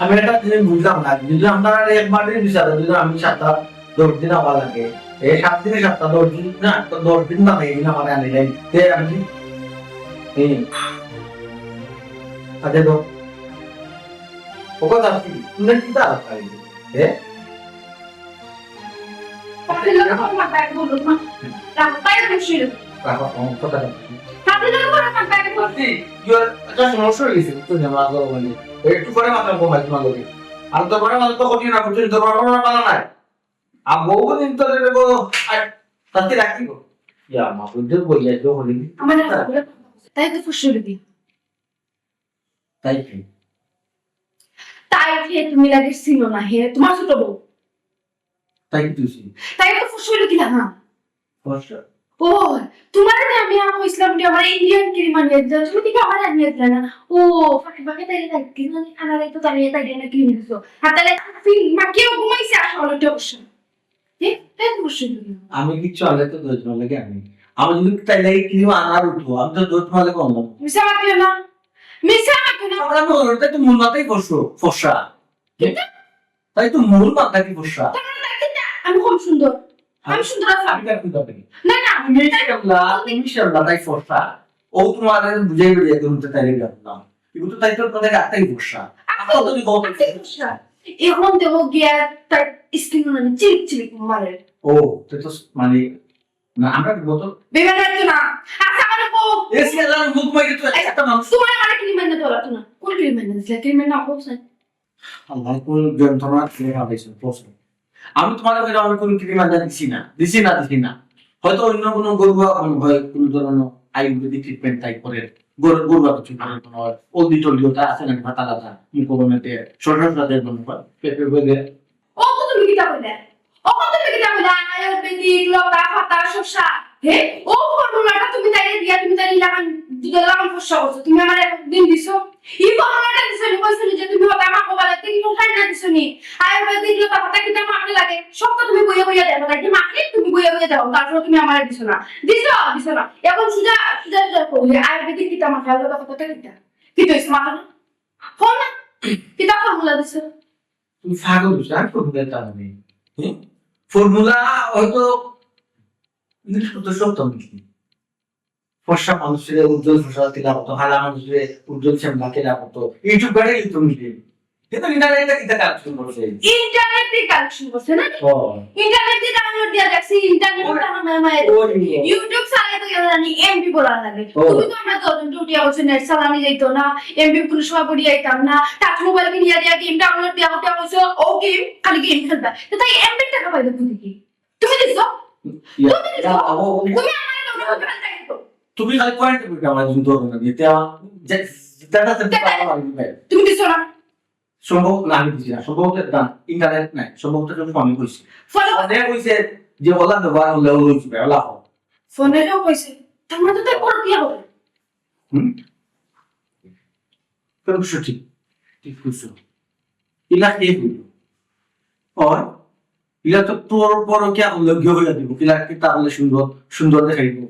আমি একটা জিনিস বুঝলাম না, যদি আপনার একবারের বিচারে যদি আমি 7-10 দিন হওয়া লাগে, এই 7 দিনে 7টা 10 দিন না, 10 দিন না এই দিন আমার আনি নাই তে আমি আচ্ছা তো ও কথা কি তুমি কি তা পাই আপনি লোক আমার ব্যাগ বলুন না রাস্তায় বসে কথা আপনি লোক আমার ব্যাগ বলুন ইউর একটা সমস্যা হয়ে গেছে তো জানা গো মানে একটু পরে মাথা ঘুমাই তোমার লগে আর তো পরে মাথা তো কঠিন না করছিস তো বড় বড় পালা নাই আর বহু দিন তো দেখো আর তাতে রাখি গো ইয়া মা বুঝতে বইয়া তো হলি আমার তাই তো ফুসুর দি তাই কি তাই হে তুমি লাগে ছিল না হে তোমার ছোট বউ তাই কি তুই তাই তো ফুসুর দিলা না ফসা ও তোমার না আমি আমার ইসলাম দিয়ে আমার ইন্ডিয়ান ক্রিম আনিয়ে দিও তুমি কি আমার আনিয়ে দিলা না ও ফাঁকি ফাঁকি তাই তাই কিন না খানা রাই তো তাই তাই না ক্রিম দিছো হাতালে ফিল মাকেও ঘুমাইছে আসলে তো অবশ্য হে তাই তো ফুসুর দিলা আমি কি চলে তো দোজ লাগে আমি যদি তাই লাগে কি আনার উঠবো আমি তো দোজ মালে কম মিছা মাতিও না মিছা মাতিও না আমরা মনে তাই তো মূল মাথাই ফসা তাই তো মূল মাথা কি ফসা আমি খুব সুন্দর আমি সুন্দর আছি আমি কার কি করতে না না তুমি শালা তাই ফসা ও তোমার বুঝাই বুঝাই তুমি তাই গেলাম কিন্তু তাই তো তোদের আত্মাই ফসা আপনি তো কত এখন দেখো গিয়া তার স্কিন মানে চিক চিক মারে ও তো তো মানে না আমরা কত বেগানা তো না আচ্ছা মানে কো এসি আল্লাহ মুখ মাইরে তো একটা মানুষ তোমার মানে কি মানে তোলা তো না কোন কি মানে দিলা কি মানে আপো স্যার আল্লাহ কোন যন্ত্রণা ছেড়ে হারাইছে প্রশ্ন আমি তোমার কাছে আমি কোন ক্রিম আনতে দিছি না হয়তো অন্য কোনো গরুয়া হয় কোন ধরনের আয়ুর্বেদিক ট্রিটমেন্ট টাইপ করে গরুয়া কিছু করে কোনো ওলদি টলদিওটা আছে না মাথা লাগা মুখবনেতে সরসরাদের মনে হয় পেপে বলে ও কত মিটা কইলা ও কত মিটা কইলা আয়ুর্বেদিক লতা পাতা শসা হে ও ফর্মুলাটা তুমি তাই দিয়া তুমি তাই লাগান দিতে লাগান ফসা করছো তুমি আমারে একদিন দিছো এই ফর্মুলাটা দিছো নি কইছো যে তুমি হবে আমাকে বলে তুমি কোথায় না দিছো নি আয়ুর্বেদিক লতা পাতা কিটা মাকে লাগে সব তো তুমি বইয়া দেও তাই যে মাকে তুমি বইয়া দাও তারপর তুমি আমারে দিছো না দিছো না এখন সুজা কই আয়ুর্বেদিক কিটা মাকে লতা পাতা কিটা কি তো ইসমা না ফোন না কিটা ফর্মুলা দিছো তুমি ফাগল বুঝা ফর্মুলা তা আমি ফর্মুলা হয়তো ইংলিশ তো সত্য নাকি ফর্সা মানুষের উজ্জ্বল ফসা দিলা হতো হালা মানুষের উজ্জ্বল শ্যামলা কেলা হতো ইউটিউব করে তুমি কিন্তু ইন্টারনেটে কিটা কালেকশন করছে ইন্টারনেটে কালেকশন করছে না ও ইন্টারনেটে ডাউনলোড দিয়া দেখছি ইন্টারনেটে আমার ইউটিউব চালাতে তো জানি এমবি বলা লাগে তুমি তো আমরা তো ডিউটি আছে নেট চালানি যাইতো না এমবি কোন সময় পড়ি আইতাম না টাচ মোবাইল কিনিয়া দিয়া গেম ডাউনলোড দিয়া হতে হইছো ও গেম খালি গেম খেলবা তো তাই এমবি টাকা পাইলো কি তুমি দিছো তুমি আমার ডাউনলোড করতে তুমি খালি পয়েন্ট করতে আমার যুদ্ধ না দিতে যেটা তুমি দিছো না সম্ভব না আমি দিছি না সম্ভবত না ইন্টারনেট নাই সম্ভবত যখন আমি কইছি ফলো অনেক কইছে যে ওলা ব্যবহার হলে হইছে ওলা হোক ফোনেও কইছে তোমার তো তাই পড় কি হবে কেন সঠিক ঠিক কইছো ইলা কে হইল আর ইলা তো তোর বড় কে হলো গিয়ে হইলা দিব ইলা কি তাহলে সুন্দর সুন্দর দেখাইবো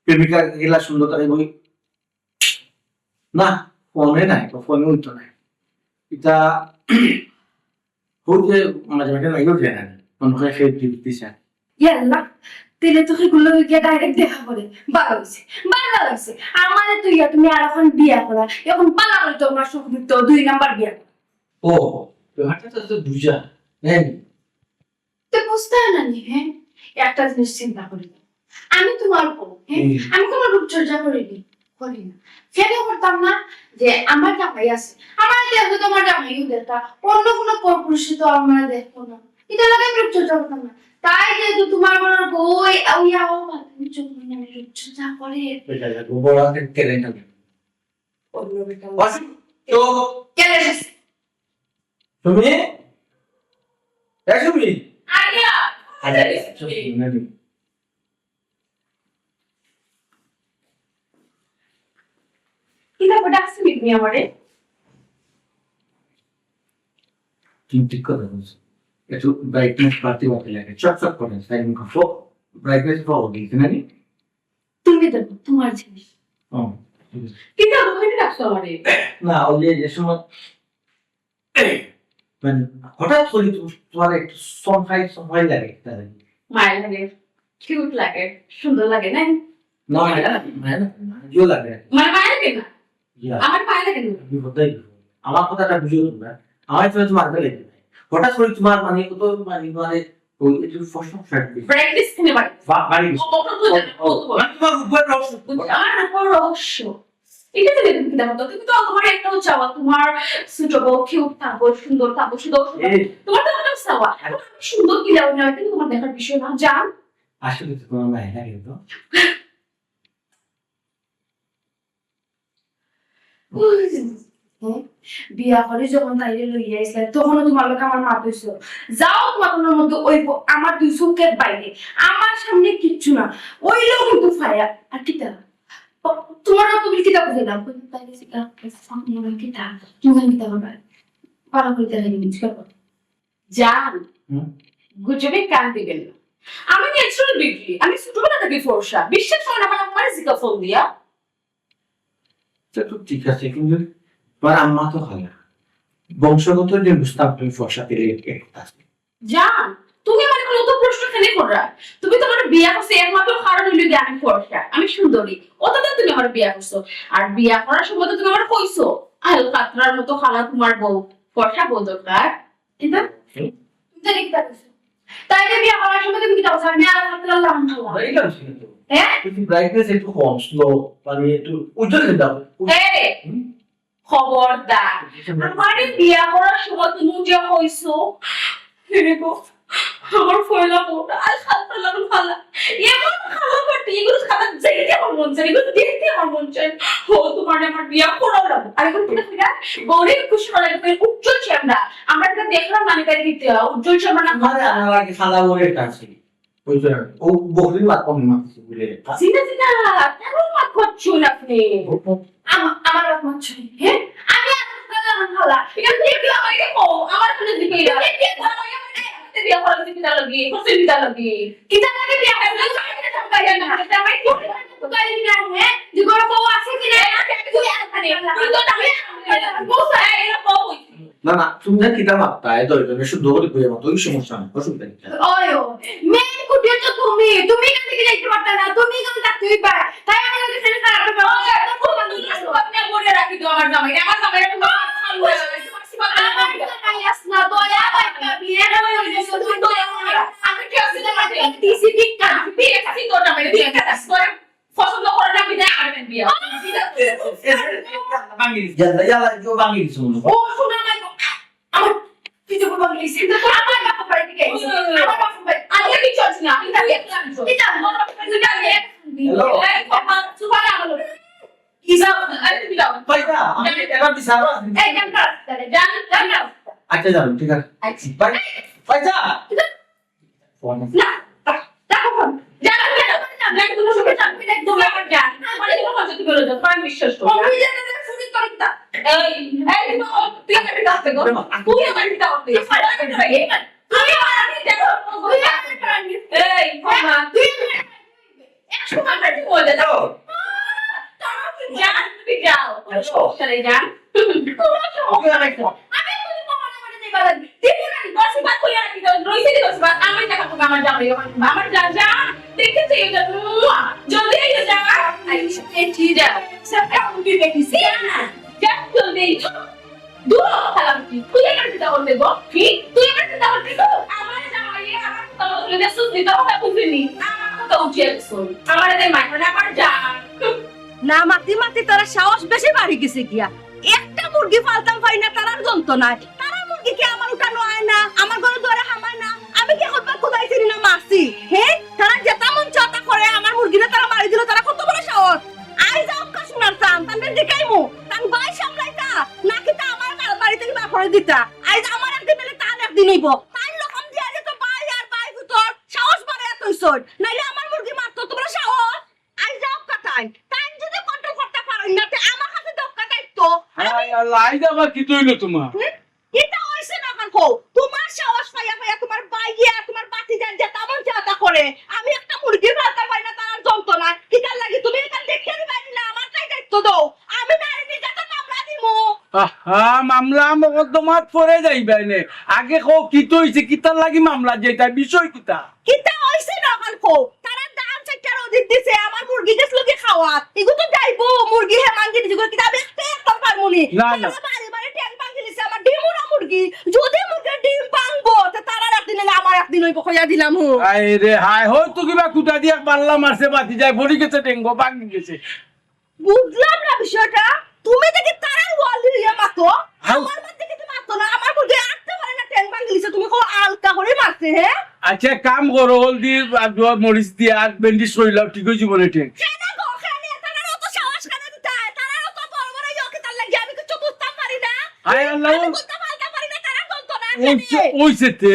প্রেমিকা ইলা সুন্দর দেখাইবো না ফোনে নাই ফোনে হইতো না এটা হচ্ছে মাঝে মাঝে নাইও যায় না মনে হয় সে দিচ্ছে ইয়াল্লা তেলে তো সেগুলো গিয়ে ডাইরেক্ট দেখা করে ভালো হয়েছে আমারে তুই তুমি আর এখন বিয়া করা এখন পালা করে তোমার সুখ তো 2 নাম্বার বিয়া ও ব্যাপারটা তো বুঝা হ্যাঁ তো বুঝতে না নি হ্যাঁ একটা জিনিস চিন্তা করি আমি তোমার বউ হ্যাঁ আমি কোনো রূপচর্চা করিনি না কেন করতাম না যে আমার জামাই আছে আমার দেখো তোমার জামাইও দেখা অন্য কোনো পরপুরুষে তো আমরা দেখবো না এটা লাগে রূপচর্চা করতাম না তাই যেহেতু তোমার মনের বই ইয়াও আমি চোখ আমি রূপচর্চা করে গোবরা কেড়ে নেবে অন্য বেটা তো কেন এসেছে তুমি তুমি আইয়া কিনা বড় আসছে তুমি আমারে ঠিক করে বলছো একটু ব্রাইটনেস বাড়তে লাগে চকচক করে সাইন কফো ব্রাইটনেস পাবো দিতে নাকি তুমি দেখো তোমার জিনিস ও কিনা ওখানে রাখছো আমারে না ওই যে সময় মানে হঠাৎ করে তোমার একটু সময় লাগে তাহলে মায়ের লাগে, কিউট লাগে, সুন্দর লাগে না? না মায়াও লাগে মানে মায়ের লাগে না, ইয়া, আমার মায়ের লাগে না। বিপদটাই বিপদ। আমার কথাটা বুঝিও তোমরা, আমার তো তোমার আগে লেগে নাই হঠাৎ করে তোমার মানে কত মানে ওই একটু ফসল ফ্যাক্টরি প্র্যাকটিস কিনে বাড়ি বাড়ি মানে তোমার উপর রহস্য আমার উপর রহস্য। এটা থেকে তুমি কিনা মতো, তুমি তো তোমার একটাও চাওয়া, তোমার সুটেবল, কিউট থাকবো, সুন্দর থাকবো, সুন্দর এই তোমার তো একটাও চাওয়া। এখন আমি সুন্দর কি যাও না, কিন্তু তোমার দেখার বিষয় না, জান। আসলে তো তোমার মায়ের লাগে তো বিয়া করে যখন তাইলে লইয়া আইসলে তখনও তোমার লোক আমার মা দইছ, যাও তোমার মনের মধ্যে ওই আমার দুই চোখের বাইরে, আমার সামনে কিচ্ছু না, ওই লোক কিন্তু ফায়া। আর কিতা তোমারও তুমি কিতা বুঝলাম তাইলে সিকা সামনে আমার কিতা তুমি কিতা করবা পারা করিতে লাগে নিজ করবা জান। গুজবে কান দিবেন না, আমি ন্যাচারাল বিউটি, আমি ছোটবেলা থেকে ফর্সা, বিশ্বাস করেন আমার আমার জিকা ফোন দিয়া। সেটা তো ঠিক আছে কিন্তু তোমার আম্মা তো হয় না বংশগত যে বুঝতাম তুমি ফর্সা পেলে আছে জান তুমি আমার কোনো তো প্রশ্ন কেন কররা? তুমি তো আমার বিয়া করছো একমাত্র কারণ হইল যে আমি ফর্সা, আমি সুন্দরী, ওটাতে তুমি আমার বিয়া করছো। আর বিয়া করার সময় তো তুমি আমার কইছো আল কাতরার মতো খালা তোমার বউ, ফর্সা বউ দরকার। কিন্তু তুমি জানি কি কইছো, তাইলে বিয়া করার সময় তুমি কি কইছো আমি আল কাতরার লাম খাওয়া? এইটা ছিল তো হ্যাঁ কিন্তু ব্রাইটনেস একটু কম স্লো মানে একটু উজ্জ্বল দাও এই খবরদার আমারে বিয়া করার সময় তুমি যে কইছো হেগো আমার ফয়লা মোটা আর খাতা লাগু খালা এমন খালা পাটি এগুলো খাতা দেখতে আমার মন চাই, এগুলো দেখতে আমার মন চাই। ও তোমার আমার বিয়া করাও লাগবে। আর এখন কি দেখি না গৌরী খুশি করা লাগবে উজ্জ্বল শ্যামরা, আমরা এটা দেখলাম মানে তাই দিতে উজ্জ্বল শ্যামরা না মানে আমার আগে খালা বলে কাছে ওই যে ও বহুদিন বাদ কম মারছে বলে চিনা চিনা কেমন মাত করছো না আপনি? আমার বাপ মা ছয় হ্যাঁ আমি আর খালা এটা দেখলাম আমাকে কো আমার কাছে দিকে বিয়া করার দিকে যা লাগি হোসেন দিতে লাগি কিটা লাগে বিয়া করলে আমি তো পাই না এটা আমি কি পাই না হ্যাঁ যে গো বউ আছে কি না তুই আনখানে তুই তো আমি বউ সাই এর বউ না না তুমি না কিটা মাপতা এ দইজনে শুদ্ধ করে কইয়া মত ওই সমস্যা না অসুবিধা নেই ওয়ো মেন কুটিয়ে তো তুমি কেন দিকে যাইতে পারতা না, তুমি কেন থাকতেই পার তাই আমি যদি ফেলে খারাপ হবে তো খুব আপনি বলে রাখি তো আমার জামাই তো আমার নাই আসনা দয়া বাইকা বিয়ে হইছে তুই তো আমি কি আছে না টিসি বিকা বিয়ে কাছি তো না মানে বিয়ে কাছে তোর পছন্দ করে না বিয়ে করবেন বিয়ে বাঙালি জানলা ইয়ালা কেউ বাঙালি শুনো ও শোনা না আমার তুই তো বাঙালি সিদ্ধ আমার বাপ বাড়ি থেকে আমার বাপ বাড়ি আমি কি চলছি না আমি তাকে এটা মন তুই যাবে হ্যালো এই বাবা সুপার আমলো কিসা আরে তুমি দাও পাইতা আমি এবার দিছারা এই জান তাহলে জান আচ্ছা যাও ঠিক আছে আচ্ছা বাই পাইতা ফোন না দেখো ফোন জান না তুমি সবাই জানবে না তুমি আমার জান মানে তুমি কথা তুমি বলে দাও আমি বিশ্বাস করি আমি জানি না শুনি তোর কি এই তুই আমার কাছে গো তুই আমার কাছে তুই আমার দেখো তুই আমার প্রাণী এই মামা তুই একশো টাকা বলে দাও জান তুমি যাও চলে যান ওকে রাখো আমি তুমি মামা মানে দেবা লাগবে দেখো না দশ বার কই আর কি রইছে দশ বার আমি টাকা তো আমার যাবে আমার যা যা দেখতে চাই জলদি আইও যা এই ঠিক যা সব কাম কি দেখিস না যা জলদি দূর সালাম কি তুই আমার দিতে বলতে গো ঠিক তুই আমার দিতে বলতে গো আমার জামাই আমার তো বলে সুদি তো কথা বুঝিনি আমার কথা উঠিয়ে শুন আমার এদের মাইনে আমার যা না মাতি মাতি তারা সাহস বেশি বাড়ি গেছে গিয়া একটা মুরগি ফালতাম পাই না তারার যন্ত্রণায় তারা মুরগি কি আমার উঠানো হয় না আমার ঘরে ধরে হামায় না আমি কি হলবা খুদাইছি না মারছি হ্যাঁ তারা যেটা মন চাতা করে আমার মুরগিটা তারা মারি দিল তারা কত বড় সাহস আই যাও কা শোনার চান তাদের দেখাইমু তান বাই সামলাইতা নাকি তা আমার বাড়িতে বা করে দিতা আই আমার একদিন বেলে তার একদিন হইব তাই রকম দিয়া যে তো বাই আর বাই ভিতর সাহস বাড়ে এতইছই নাইলে আমার মুরগি মারতো তোমরা সাহস আই যাও কাটাই তাই যদি কন্ট্রোল করতে পারো না তে আমার কাছে তো কাটাই তো হাই আল্লাহ আইদা আবার কি তৈলো তোমার এটা হইছে না কাকো তোমার সাহস পাইয়া পাইয়া তোমার বাইয়া তোমার বাতি জান যে তেমন চাতা করে আমি একটা মুরগি ভাতা পাই না তার যন্ত্রণা কিটা লাগি তুমি এটা দেখে দিবা না আমার তাই দায়িত্ব দাও আমি না নিজে তো নামলা দিমু আহা মামলা মকদ্দমাত পরে যাইবাই নে আগে কো কি তো হইছে কিতার লাগি মামলা যেটা বিষয় কিতা কিতা হইছে না কালকো তারা দাম চারটার অধিক দিছে আমার মুরগি গেছলো কি খাওয়া এগু তো যাইবো মুরগি হে মানকে দিছে কিতা বেস্তে একদম পারমুনি না, না। বাড়ি বাড়ি ট্যাং পাঙ্গি দিছে আমার ডিমুরা মুরগি যদি মুরগি ডিম পাঙ্গো তে তারা একদিন না আমার একদিন হইব কইয়া দিলাম হু আই রে হাই হয়তো কিবা কুটা দিয়া পাল্লা মারছে বাতি যায় ভরি গেছে টেঙ্গো ভাঙি গেছে বুঝলাম না বিষয়টা তুমি দেখি তারার ওয়াল দিয়ে মাতো হাউ। আমার মধ্যে কিন্তু মাতো না আমার মুরগি আটতে পারে না ট্যাং পাঙ্গি দিছে তুমি কো আলকা করে মারছে হে আচ্ছা কাম করো হলদি আর মরিচ দিয়ে আর বেন্ডিশ কইলাও ঠিক হয়ে জীবনে ঠিক কেন গো কেন তারা অত সাহস কেন দিতে তারা অত বড় বড় ইয়োকে তার লাগি আমি কিছু বুঝতাম পারি না হায় আল্লাহ। আমি বুঝতে পারতাম পারি না তারা বলতো না ওইছে তে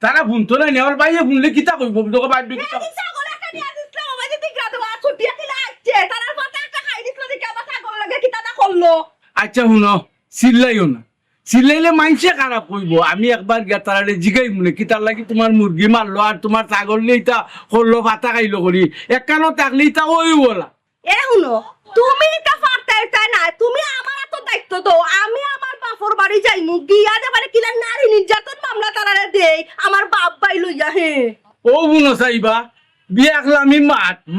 তারা ভুনতো না নেওয়ার বাইরে ভুনলে কিতা কইব তোকে বাইরে কিতা আমি ছাগল একটা নিয়ে দিছিলাম আমাদের দিকরা তো ছুটিয়া কিলা আসছে তারার মাথা একটা খাই দিছিল দেখে আমার ছাগল লাগে কি তারা করলো আচ্ছা শুনো চিল্লাইও না চিল্লাইলে মাইনসে খারাপ কইব আমি একবার গিয়া তারারে জিগাই মনে কি তার লাগি তোমার মুরগি মারলো আর তোমার ছাগল নিয়ে করলো ভাতা খাইলো করি একখানো থাকলে তা ওই বলা এ শুনো তুমি এটা পারতাই তাই না তুমি আমার এত দায়িত্ব তো আমি আমার বাপর বাড়ি যাইমু গিয়া দেবারে কিলা নারী নির্যাতন মামলা তারারে দেই আমার বাপ ভাই লইয়া হে ও বুনো চাইবা বিয়ে একলামি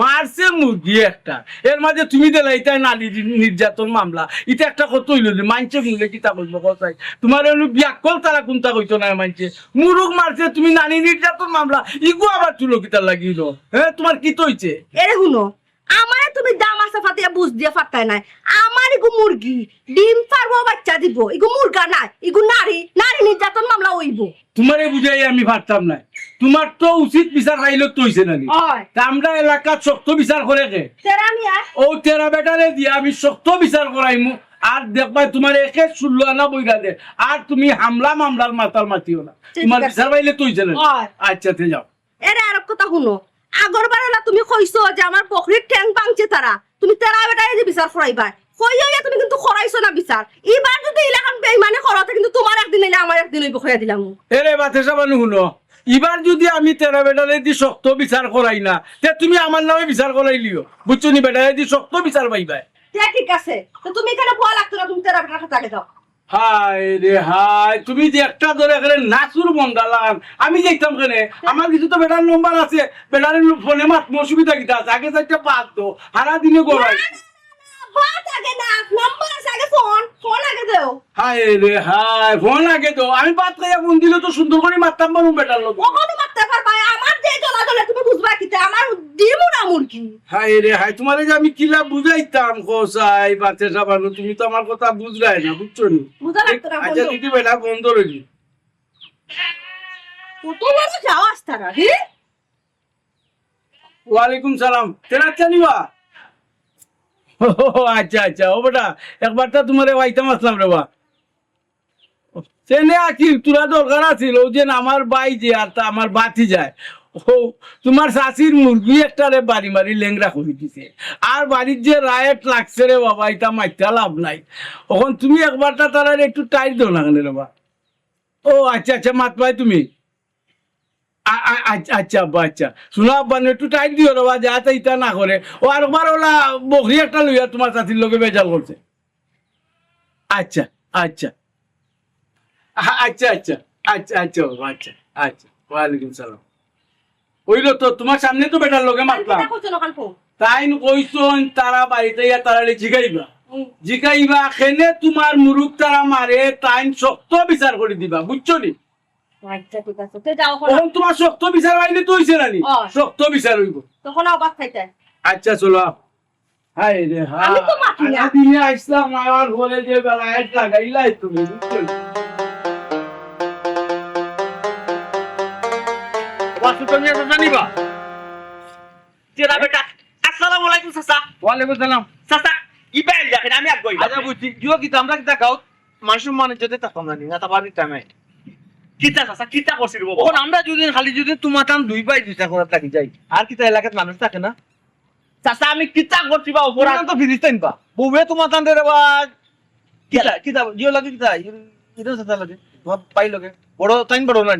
মারছে মুরগি একটা এর মাঝে তুমি দিলা এটা নারী নির্যাতন মামলা এটা একটা কত হইল যে মানছে শুনলে কিতা বলবো কথাই তোমার হলো বিয়াকল তারা কোনটা কইতো না মানছে মুরুগ মারছে তুমি নারী নির্যাতন মামলা ইগু আবার তুলো কিতা লাগিল হ্যাঁ তোমার কি তো হইছে এরে শুনো আমারে তুমি দাম আছে ফাতিয়া বুঝ দিয়া ফাটাই নাই আমার ইগু মুরগি ডিম পারবো বাচ্চা দিব ইগু মুরগা নাই ইগু নারী নারী নির্যাতন মামলা হইব তোমারে বুঝাই আমি পারতাম না তোমার তো উচিত বিচার খাইলে তো হইছে নানি হয় তা আমরা এলাকার শক্ত বিচার করে কে তেরা মিয়া ও তেরা বেটারে দিয়া আমি শক্ত বিচার করাইমু আর দেখবা তোমার একে 16 আনা বইরা দে আর তুমি হামলা মামলার মাতাল মাতিও না ঠিক তোমার আছে। বিচার পাইলে তুই জানেন হয়। আচ্ছা তে যাও এরে আর কথা শুনো আগরবারেলা তুমি কইছো যে আমার বকরির ঠ্যাং ভাঙছে তারা তুমি তেরা বেটারে যে বিচার করাইবা কইয়া তুমি কিন্তু করাইছো না বিচার এবার যদি ইলাকান বেইমানে করতে কিন্তু তোমার একদিন হইলে আমার একদিন হইব কইয়া দিলাম এরে বাতে সাবানু শুনো এবার যদি আমি তেরা বেটারে দি শক্ত বিচার করাই না তে তুমি আমার নামে বিচার করাইলিও বুঝছো নি বেটারে দি শক্ত বিচার পাইবা ঠিক আছে তো তুমি এখানে ভয় লাগতো না তুমি তেরা বেটার কাছে যাও হায় রে হায় তুমি যে একটা ধরে এখানে নাচুর বন্দালাম আমি দেখতাম কেন আমার কিছু তো বেটার নম্বর আছে বেটার ফোনে মাত অসুবিধা কিটা আছে আগে চারটা পাত তো সারা দিনে গড়াই বাত আগে না নাম্বার আছে আগে ফোন আগে দাও হায় রে হায় ফোন আগে তো আমি পাত খাইয়া ফোন দিলে তো সুন্দর করে মারতাম পারবো বেটার লোক কখনো মারতে পারবা আমার যে চলা চলে তুমি বুঝবা কিতে আমার দিমু না মুরগি হায় রে হায় তোমার যে আমি কিলা বুঝাইতাম কোসাই বাচ্চা সাবানো তুমি তো আমার কথা বুঝলাই না বুঝছো নি বুঝা লাগতো না আচ্ছা দিদি বেটা বন্ধ রইলি কত বড় যাও আসতারা হে ওয়ালাইকুম সালাম তেরা জানিবা আচ্ছা আচ্ছা ও বেটা একবারটা তোমার ওয়াইতাম আসলাম রে বা সেনে আছি তোরা দরকার আছিল ও যে আমার বাই যে আর তা আমার বাতি যায় ও তোমার শাশির মুরগি একটা রে বাড়ি মারি লেংরা করে দিছে আর বাড়ির যে রায়েট লাগছে রে বাবা এটা মাইতা লাভ নাই এখন তুমি একবারটা তারা একটু টাইট দাও না কেন রে বা ও আচ্ছা আচ্ছা মাত ভাই তুমি আচ্ছা আব্বা আচ্ছা শোনো আব্বা একটু টাইট দিও রে বা যা তা ইটা না করে ও আর একবার ওলা বকরি একটা লইয়া তোমার চাচির লোকে বেজাল করছে আচ্ছা আচ্ছা আচ্ছা আচ্ছা আচ্ছা আচ্ছা বাবা, আচ্ছা আচ্ছা ওয়ালাইকুম সালাম ওইলো তো তোমার সামনে তো বেটার লোকে মারলাম কিটা কইছো না কালকো তাই কইছন তারা বাড়িতে ইয়া তারা জিগাইবা জিগাইবা খেনে তোমার মুরুখ তারা মারে তাই শক্ত বিচার করে দিবা বুঝছো নি আচ্ছা ঠিক আছে তে যাও তখন তোমার শক্ত বিচার পাইলে তো হইছে নানি হয়। শক্ত বিচার হইব তখন আবার খাইতে আচ্ছা চলো হাই রে হাই আমি তো মাতি না। দিনে আসলাম আমার ঘরে যে বেলা এক লাগাইলাই তুমি বুঝছো নি? জানিবা তেরা বেটা আসসালামু আলাইকুম চাচা ওয়ালাইকুম সালাম চাচা ইবাইল দেখেন আমি আগ আচ্ছা বুঝছি কিও কি আমরা কি দেখাও মানুষ মানে যদি তাকাম না না তাবার টাইমে কিতা চাচা কিতা করছিস বাবা ওখানে আমরা যদি খালি যদি তোমার টান দুই পাই দুইটা করে থাকি যাই আর কিতা এলাকাত মানুষ থাকে না চাচা আমি কিতা করছি বা ওরা অপরাধ তো ফিলিস্তাইন বা বউয়ে তোমার টান রে বা কিতা কিতা জিও লাগে কিতা এটা সাথে লাগে তোমার পাই লাগে বড় টাইম বড় না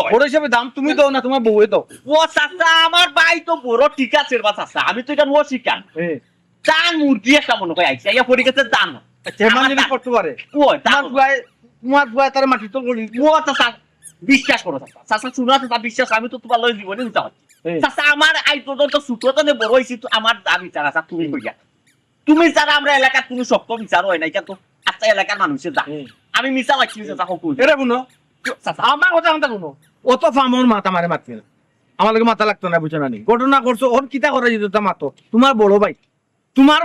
বড় হিসাবে দাম তুমি দাও না তোমার বউয়ে দাও ও চাচা আমার ভাই তো বড় ঠিক আছে বা চাচা আমি তো এটা ও শিকার হ্যাঁ চান মুরগি একটা মনে করে আইছে ইয়া পড়ে গেছে দান চেয়ারম্যান যদি করতে পারে কই তা তোমার ভয় তার মাটি তো করি ও চাচা বিশ্বাস করো চাচা চাচা শুনো চাচা বিশ্বাস আমি তো তোমার লগে জীবনে উঠা হচ্ছি চাচা আমার আই পর্যন্ত ছোট তো বড় হয়েছি তো আমার দাবি চাচা চাচা তুমি কইয়া তুমি যারা আমরা এলাকার কোনো শক্ত বিচার হয় নাই কিন্তু আচ্ছা এলাকার মানুষের যা আমি মিশা লাগছি চাচা সকল এরে বুনো চাচা আমার কথা কথা শুনো অত ফামর মাথা মারে মারতে না আমার লগে মাথা লাগতো না বুঝছো না নি ঘটনা করছো ওর কিতা করে যদি তা মাতো তোমার বড় ভাই তোমার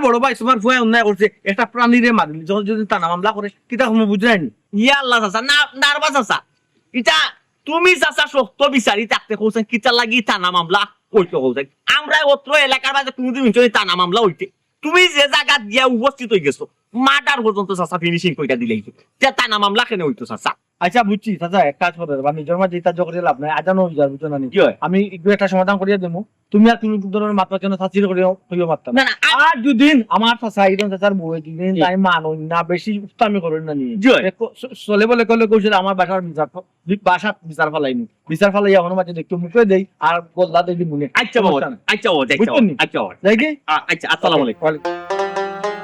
ভয় অন্যায় করছে একটা প্রাণীরে মারলি যখন যদি তা মামলা করে কিতা কোনো বুঝে যায়নি ইয়া আল্লাহ চাচা না নারবা চাচা এটা তুমি চাচা শক্ত বিচারি থাকতে কইছেন কিতা লাগি থানা মামলা কইতে কইছেন আমরা অত্র এলাকার মাঝে তুমি তুমি থানা মামলা হইতে তুমি যে জায়গা দিয়া উপস্থিত হয়ে গেছো মার্ডার পর্যন্ত চাচা ফিনিশিং কইটা দিলেই তে থানা মামলা কেন হইতো চাচা আচ্ছা বুঝছি চাচা এক কাজ করে বা নিজের মাঝে ইতা জগরে লাভ নাই আজানো হয়ে যাবে বুঝছো না নি কি হয়? আমি একটু একটা সমাধান করিয়া দেবো তুমি আর তুমি ধরনের মাত্রা কেন শাস্তির করে হইও পারতাম না না আর দুদিন আমার চাচা একদম চাচার বউ দিন তাই মানো না বেশি উস্তামি করেন না নিয়ে জি হয়। চলে বলে কলে কইছিল আমার বাসার বিচার ফালাইনি বিচার ফালাই আমার মাঝে একটু মুখে দেই আর গোল্লা দেই মনে আচ্ছা বাবা আচ্ছা বাবা বুঝছেন নি? আচ্ছা বাবা যাই কি আচ্ছা আসসালামু আলাইকুম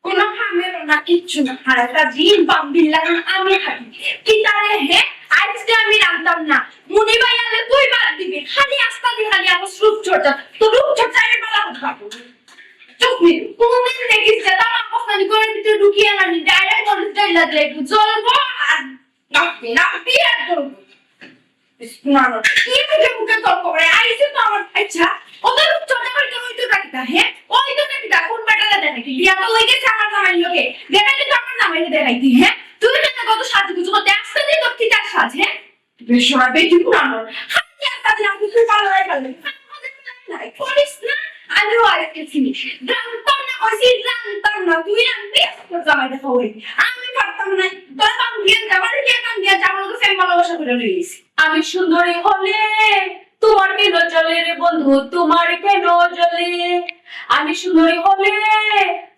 কোনো হামেরও না কিচ্ছু না আর একটা দিন বাম্বিল লাগান আমি খাবি কি তারে হে আজকে আমি রান্তাম না মুনি ভাই আলে তুই বাদ দিবি খালি আস্তা দি খালি আমার রূপ চর্চা তো রূপ চর্চা আমি বালা খাবো চুপ নি কোনদিন দেখিস যে তার অবস্থানি করে ভিতরে ঢুকিয়ে আনি ডাইরেক্ট করে স্টাইল লাগলে জ্বলবো আর নাপি আর জ্বলবো না না কি মুখে তর্ক করে আইছে তো আমার আচ্ছা ওদের রূপ চর্চা করতে হইতো কাকিটা হ্যাঁ ওই তো কাকিটা কোন বেটালে দেয় নাকি বিয়া তো হয়ে গেছে আমার জামাই লোকে দেখাইলে তো আমার জামাইকে দেখাইতি হ্যাঁ তুই কেন কত সাজে কিছু করতে আসতে দিই তোর কি তার সাজ হ্যাঁ বেশরা বেটি পুরানো হাতে আসতে দিন আপনি তুই ভালো হয়ে গেলেন করিস না আমি আজকে চিনি জানতাম না কইছি জানতাম না তুই জানবি তোর জামাই দেখা হই আমি পারতাম না তোর বাম দিয়ে জামাই দিয়ে কাম দিয়ে জামাইকে ফেম ভালোবাসা করে রইছি আমি সুন্দরী হলে তোমার কেন চলে রে বন্ধু তোমার কেন জ্বলে আমি সুন্দরী হলে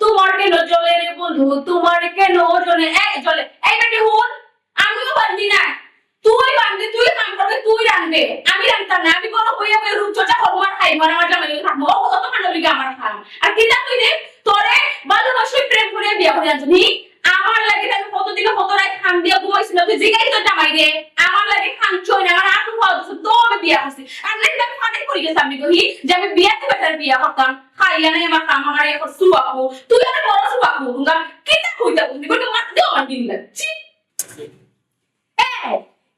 তোমার কেন চলে রে বন্ধু তোমার কেন জ্বলে জ্বলে এই কাটি হুন আমিও বান্ধি না তুই বান্ধি তুই কাম করবে তুই রাখবে আমি রাখতাম না আমি বড় হইয়া বই রূপ চর্চা করবো আর খাইবো আর আমার জামাই থাকবো ও কত খান্ডলিকে আমার খাম আর কিনা তুই রে তোরে ভালোবাসি প্রেম করে বিয়া করে আনছি আমার লাগে আমি কতদিন কত রাত খান দিয়া ঘুমাইছিল তুই জিগাই তো জামাই রে আমার লাগে খান চই না আমার আটু খাওয়া দিছে তো আমি বিয়া করছি আর লাগে আমি ফাটে করে গেছি আমি কহি যে আমি বিয়াতে বেটার বিয়া করতাম খাইয়া নাই আমার কাম আমার এখন সুবাকু তুই আর বড় সুবাকু গুঙ্গা কিতা কইতা তুমি কত মার দেও আমার দিন লাগছি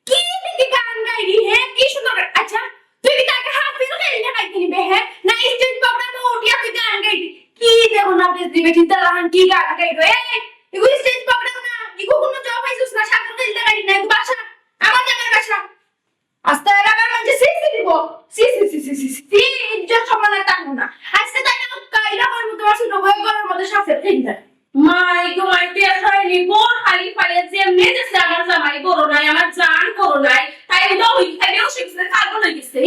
কি দিকে গান গাইলি হে কি সুন্দর আচ্ছা তুই কি তাকে হাফিজ গাইলি না গাইতে নিবে হে না স্টেজ প্রোগ্রাম তো উঠিয়া তুই গান গাইলি কি দেব না বেশ দিবে চিন্তা রাহান কি গান গাইলো এগুলো স্টেজ প্রোগ্রাম না এগুলো কোনো জব পাইছিস না সাগর গাইতে গাইলি না এগুলো বাসা আমার জায়গার বাসা আস্তে লাগার মানে সিসি দিব সি ইজ্জত সমান টানো না আজকে তাই না কাইলা আমার মতো আসে নবয় গলার মধ্যে সাফে ফেলতে মাই গো মাই টিয়া খাইলি কোন খালি ফাইলে যে মেজে আমার জামাই করো নাই আমার জান করো নাই তাই দাও এটাও শিখছে কাগজ হয়ে গেছে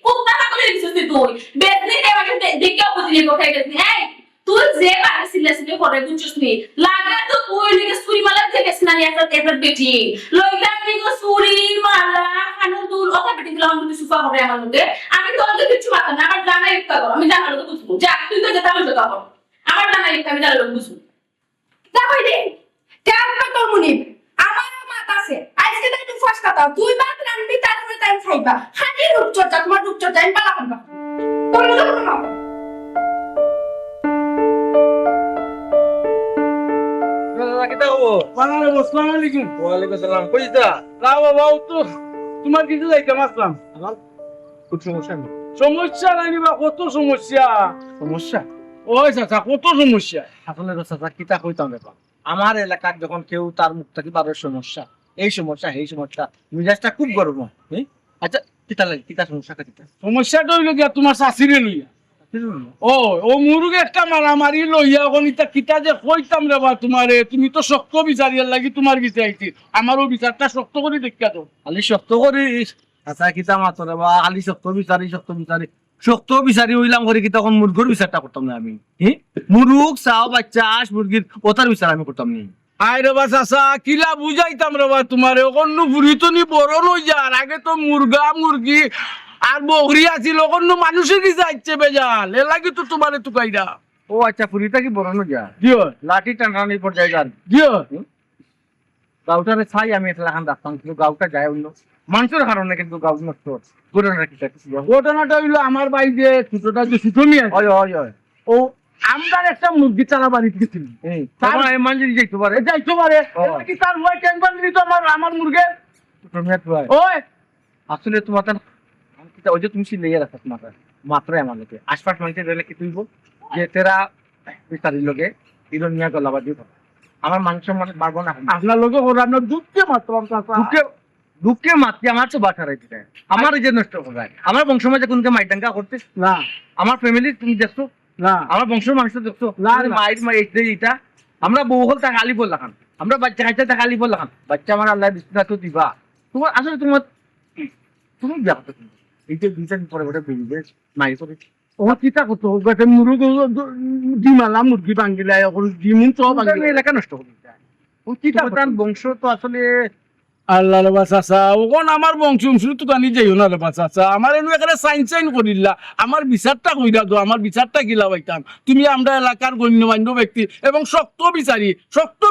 কোনটা কাগজ হয়ে গেছে তুই বেদনে আমাকে দেখে বুঝলি কোথায় গেছিস এই তুই যে বাড়ি সিলে করে বুঝছিস নি লাগা তো তুই লিগে সুরি মালা থেকে সিনানি একটা বেটি লইলা নিগো সুরি মালা খানো দুল ওটা বেটি দিলাম তুই সুফা হবে আমার মধ্যে আমি তোকে কিছু মাথা না আমার জানাই একটা করো আমি জানার তো বুঝবো যা তুই তো যেটা আমি যেটা করো আমার জানাই একটা আমি জানার বুঝবো তাহলে দে কেমন তোর মুনিব আমারও মাত আছে আজকে তাই তুই ফাঁস কথা তুই বাদ রাখবি তারপরে তাই খাইবা হাজি রূপচর্চা তোমার রূপচর্চা আমি পালা করবা তোর মতো কোনো না কিতা হবো আসসালামু আলাইকুম ওয়ালাইকুম আসসালাম কইতা না বাবা ও তো তোমার কিছু যাইতাম আসলাম আমার খুব সমস্যা নেই সমস্যা নাই বা কত সমস্যা সমস্যা ওই চাচা কত সমস্যা আসলে চাচা কিতা কইতাম ব্যাপার আমার এলাকার যখন কেউ তার মুখ থেকে বারোর সমস্যা এই সমস্যা মিজাজটা খুব গরম হয় আচ্ছা কিতা লাগে কিতা সমস্যা কিতা সমস্যাটা হইল গিয়া তোমার শাশুড়ি লইয়া ও মুরুগে একটা মারামারি লইয়া এখন ইতা কিতা যে কইতাম রে বা তোমারে তুমি তো শক্ত বিচারিয়ার লাগি তোমার কাছে আইছি আমারও বিচারটা শক্ত করে দেখা দাও খালি শক্ত করিস আচ্ছা কিতা মাতো রে বা খালি শক্ত বিচারি হইলাম করে কি তখন মুরগির বিচারটা করতাম না আমি মুরুগ চাও বাচ্চা হাঁস মুরগির ওটার বিচার আমি করতাম নি আয় রে বা চাচা কিলা বুঝাইতাম রে বা তোমার অন্য বুড়ি তো নি বড় লই যার আগে তো মুরগা মুরগি আর বকরি আছিল অন্য মানুষের কি যাইছে বেজাল এ লাগি তো তোমারে তুকাইরা ও আচ্ছা পুরিটা কি বড়ানো যা দিও লাঠি টানানি পর্যায়ে যান দিও গাউটারে চাই আমি এটা লাগান রাখতাম কিন্তু গাউটা যায় অন্য মানুষের কারণে কিন্তু গাউ নষ্ট ঘটনা কি ঘটনাটা হইলো আমার বাড়ি যে ছোটটা যে সুতমি আছে হয় হয় হয় ও আমদার একটা মুরগি চালা বাড়িতে গেছিল তারপর আমি মাঞ্জি যাইতে পারে যাইতে পারে ও। এবার কি তার ভয় টেনশন দিত আমার মুরগে ওই আসলে তোমার ওই যে তুমি সিলে রাখো তোমার মাত্রাই আমার লোকে আশপাশ মাইতে দিলে কি তুইব যে তেরা বিস্তারির লোকে ইরোনিয়া গলাবা দিব আমার মাংস মানে মারবো না আপনার লোকে ওরানো দুঃখে মাত্র দুঃখে দুঃখে মাতৃ আমার তো বাসা রাখতে দেয় আমার এই যে নষ্ট করে আমার বংশ মাঝে কোনকে মাইটাঙ্কা করতে না আমার ফ্যামিলি তুমি দেখছো না আমার বংশের মানুষ দেখছো না, না না। মায়ের এইটা আমরা বউ হল টাকা আলি বললাম আমরা বাচ্চা খাইতে টাকা আলি বললাম বাচ্চা আমার আল্লাহ বিস্তার তো দিবা তোমার আসলে তোমার তুমি দেখো এই যে দুইটা পরে পরে বেরিয়ে মাই করে ও কিতা করতো গেছে মুরগি ডিমালা মুরগি ভাঙ্গিলা এখন ডিমুন সব ভাঙ্গিলা এলাকা নষ্ট করে দেয় ও কি তার বংশ তো আসলে আল্লাহ রে বাচ্চা ওখন আমার বংশ তো কানি যাইও না রে বাচ্চা আমার এনে এখানে সাইন করিলা আমার বিচারটা কইরা দো আমার বিচারটা গিলা পাইতাম তুমি আমরা এলাকার গণ্যমান্য ব্যক্তি এবং শক্ত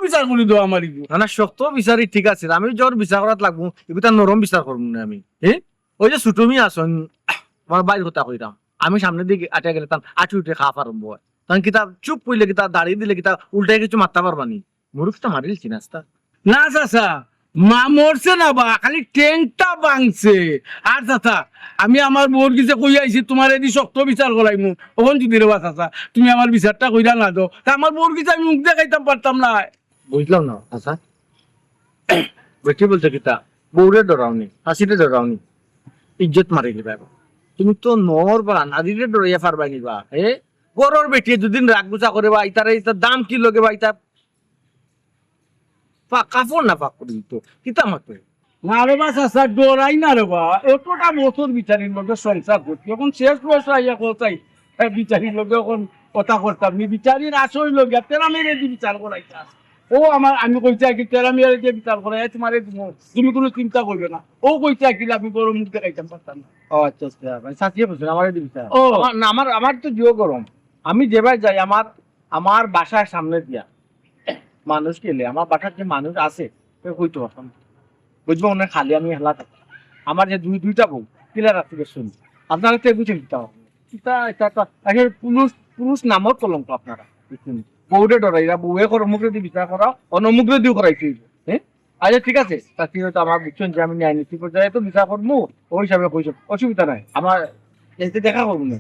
বিচার করে দো আমার ইগু না না শক্ত বিচারি ঠিক আছে আমি জ্বর বিচার করাত লাগবো এগুলো নরম বিচার করবো না আমি হ্যাঁ ওই যে সুটমি আসন আমার বাইর কথা কইতাম আমি সামনের দিকে আটে গেলে তার আটি উঠে খাওয়া আরম্ভ হয় তখন কিতা চুপ পইলে কিতা দাঁড়িয়ে দিলে কিতা উল্টাই কিছু মারতে পারবানি মুরুখটা মারিলছি নাস্তা না চাচা মা মরছে না বা খালি ট্যাঙ্কটা ভাঙছে আর চাচা আমি আমার বউর কিছু কই আইছি তোমার এদি শক্ত বিচার করাইমু ওখান যদি রে বা চাচা তুমি আমার বিচারটা কইরা না দো তা আমার বউর কিছু আমি মুখ দেখাইতাম পারতাম না বুঝলাম না আচ্ছা বেটি বলতে কিতা বউরে ডরাওনি হাসিতে ডরাওনি ইজ্জত মারি দিবা তুমি তো নর বা নাদিরে ডরাইয়া পারবাই নিবা এ গরর বেটি দুদিন রাগ গুছা করে বা ইতারে ইতার দাম কি লগে বা ইতা কাপড় না পাক করে দিত কিতা মাত্র না রে বা চাচা ডরাই না রে বা এতটা বছর বিচারির লোকের সংসার করছি এখন শেষ বয়স আইয়া কোথায় বিচারির লোকে এখন কথা করতাম নি বিচারির আসল লোক তেরা মেরে দি বিচার করাইতা ও আমার আমি কইতে কি তেরা মেরে দিয়ে বিচার করাই তোমার তুমি কোনো চিন্তা করবে না ও কইতে কি আমি বড় মুখ দেখাইতাম পারতাম না ও আচ্ছা আচ্ছা মানে সাথিয়ে বলছেন আমার দিবি ও। না আমার তো জিও গরম আমি যেবার যাই আমার বাসার সামনে দিয়া মানুষ গেলে আমার বাসার যে মানুষ আছে হইতো পারতাম বুঝবো ওনার খালি আমি হেলা থাকি আমার যে দুইটা বউ কিলার রাত্রিকে শুনি আপনারা তো বুঝে দিতে হবে এটা পুরুষ নামও কলঙ্ক আপনারা বউরে ডরাইরা বউয়ে করো মুখে দিয়ে বিচার করা অন্য মুখে দিও করাইছি হ্যাঁ আচ্ছা ঠিক আছে তাকে হয়তো আমার বুঝছেন যে আমি ন্যায় নীতি পর্যায়ে তো বিচার করবো ওই হিসাবে কইছো অসুবিধা নাই আমার এতে দেখা করবো না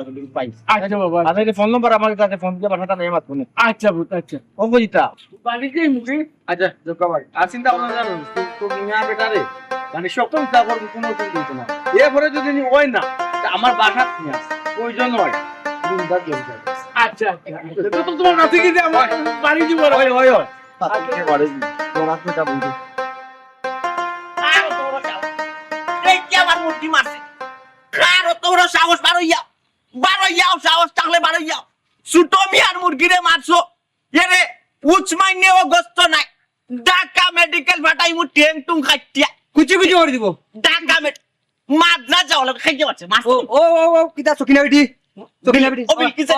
তুমি পাই আচ্ছা বাবা আপনাদের ফোন নম্বর আমার কাছে ফোন দিয়ে পাঠাটা নেই মাত্র আচ্ছা বুত আচ্ছা ও বুঝিতা বাড়িতে মুখে আচ্ছা জোকা ভাই আর চিন্তা ভাবনা জানো তো মিয়া বেটারে মানে শক্ত চিন্তা করবো কোনো কিছু দিত না এরপরে যদি ওই না তা আমার বাসা নিয়ে আস প্রয়োজন হয় আচ্ছা আচ্ছা তো তোমার কাছে কি আমার বাড়ি দিব ওই ওই ওই তাতে বাড়ি তোরা কোটা বলবি আর তোর সাহস এই কি আমার মুরগি মারছে আর তোর সাহস বারো ইয়াও সাহস থাকলে বারো ইয়াও ছোট মিয়ার মুরগিরে মারছো এরে উচ মাইনে ও গস্ত নাই ঢাকা মেডিকেল ফাটাই মু টেং টুং খাইতিয়া কুচি কুচি করে দিব ঢাকা মাদ্রাজ যাও লাগে খাইতে পারছে মাছ ও কিতা সকিনা বেটি সকিনা বেটি ও বিলকিস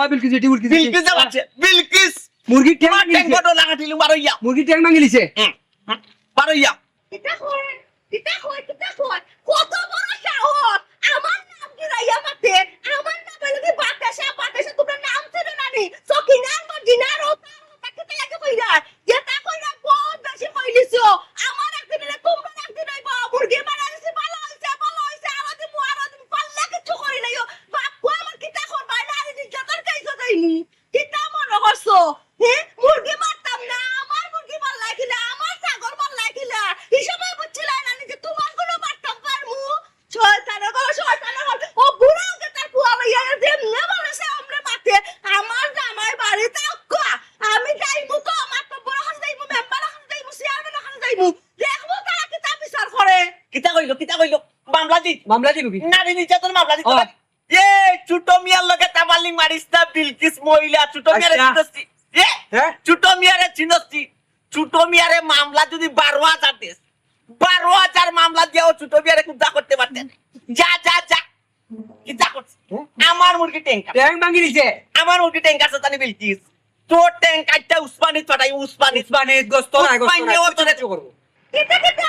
বিলকিস যাচ্ছে বিলকিস মুরগি ঠ্যাং মা টেং বড় লাগাটিলু বারো ইয়াও মুরগি ঠ্যাং ভাঙিলিছে বারো ইয়াও কিতা কয় কত বড় সাহস আমার নাম গিরাইয়া মাতে আমার নাম হলো কি বাতাসা তোমরা নাম ছিল না নি সকিনার মদিনার ও তাকে লাগে কইরা যেটা কইরা বহুত বেশি কইলিছো আমার একদিন না তোমরা একদিন হইব মুরগি মারাইছে ভালো হইছে আলাদে মুআরাদ পাল্লা কিছু করি নাইও বাপু আমার কিতা করবা না আরে যতর কাইছো যাইনি কিতা মনে করছো মুরগি মারতাম না আমার মুরগি ভাল লাগিলা আমার সাগর ভাল লাগিলা হিসাবে বুঝছিলা না যে তোমার গুলো মারতাম পারমু শয়তানের ও বুড়া ওকে তার পুয়া লইয়া যেমনে বলেছে আমরা মাঠে আমার জামাই বাড়িতে অক্কা আমি যাইমু তো আমার তো বড় হাস যাইমু মেম্বার হাস যাইমু চেয়ারম্যান হাস যাইমু দেখবো তারা কিতা বিচার করে কিতা কইলো মামলা দিবি নারী নির্যাতন মামলা দিতে ও। পারি এ ছোট মিয়ার লগে তাবালিং মারিস না বিলকিস মহিলা ছোট মিয়ারে আচ্ছা। চিনস্তি এ হ্যাঁ? ছোট মিয়ারে চিনস্তি ছোট মিয়ারে মামলা যদি 12,000 দিস 12,000 মামলা দিয়েও ছোট মিয়ারে কুদা করতে পারতেন যা যা যা কিতা করছিস আমার মুরগি ট্যাঙ্কার ট্যাঙ্ক ভাঙি দিছে আমার মুরগি ট্যাঙ্কার সাথে বিলছিস তোর ট্যাঙ্কারটা উসমানি চটাই উসমানি গোস্ত উসমানি ও তোরে করব কেটে কেটে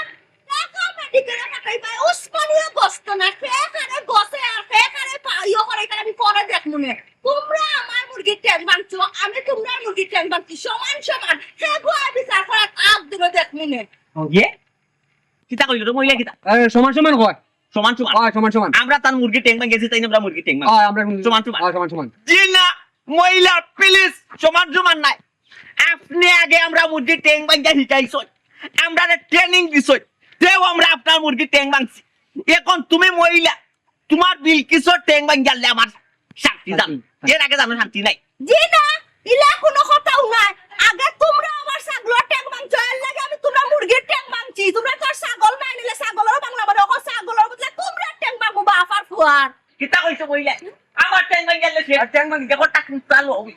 টাকা মেডিকেল টাকাই পাই ওসমানিয়া বসতো না সেখানে বসে আর সেখানে পাইও করে এটা আমি পরে দেখমু নে তোমরা আমার মুরগির ট্যাঙ্ক বানছো আমি তোমরা মুরগির ট্যাঙ্ক বানছি সমান সমান সেগো আমি সাফরা আপ দিলে দেখমু নে ইয়ে কিতা কইলো রে মইয়া কিতা সমান সমান হয় সমান সমান সমান সমান আমরা তার মুরগি ট্যাঙ্ক গেছি তাই না আমরা মুরগি ট্যাঙ্ক আমরা সমান সমান। সমান সমান জি না মহিলা প্লিজ সমান সমান নাই আপনি আগে আমরা মুরগি ট্যাঙ্ক বাঙ্গা শিখাইছো আমরা ট্রেনিং দিছো তেও আমরা আপনার মুরগি ট্যাঙ্ক বাংছি এখন তুমি মহিলা তোমার বিলকিসর ট্যাঙ্ক বাঙ্গালে আমার শান্তি জান এর আগে জানো শান্তি নাই জি না ইলা কোনো কথাও নাই আগে তোমরা আমার ছাগলের ট্যাঙ্ক বানছো এর লাগে আমি তোমরা মুরগির ট্যাঙ্ক বানছি তোমরা তো আর ছাগল নাই নিলে ছাগলের বাংলা মানে ওকে ছাগলের বদলে তোমরা ট্যাঙ্ক বানবো বাফার ফুয়ার কিতা কইছো মহিলা আমার ট্যাঙ্ক বাঙ্গালে সে ট্যাঙ্ক বাঙ্গি দেখো টাকা চালু হবে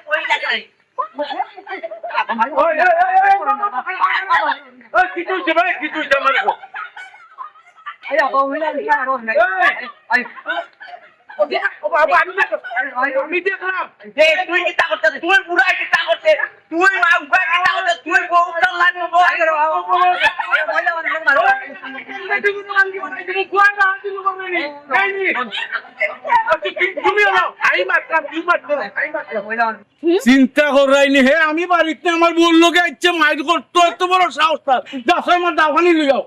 মহিলা নাই কিছু হইছে ভাই কিছু হইছে আমার আমি দেখলাম তুই কিতা করতে তুই বুড়া কিতা করতে তুই মা উগা কিতা করতে তুই বউ চাল্লা চিন্তা করাইনি হে আমি বাড়িতে আমার বোন লোকে ইচ্ছে মাইর করতো এত বড় সাহস তার যাও আমার দাওখানি লই যাও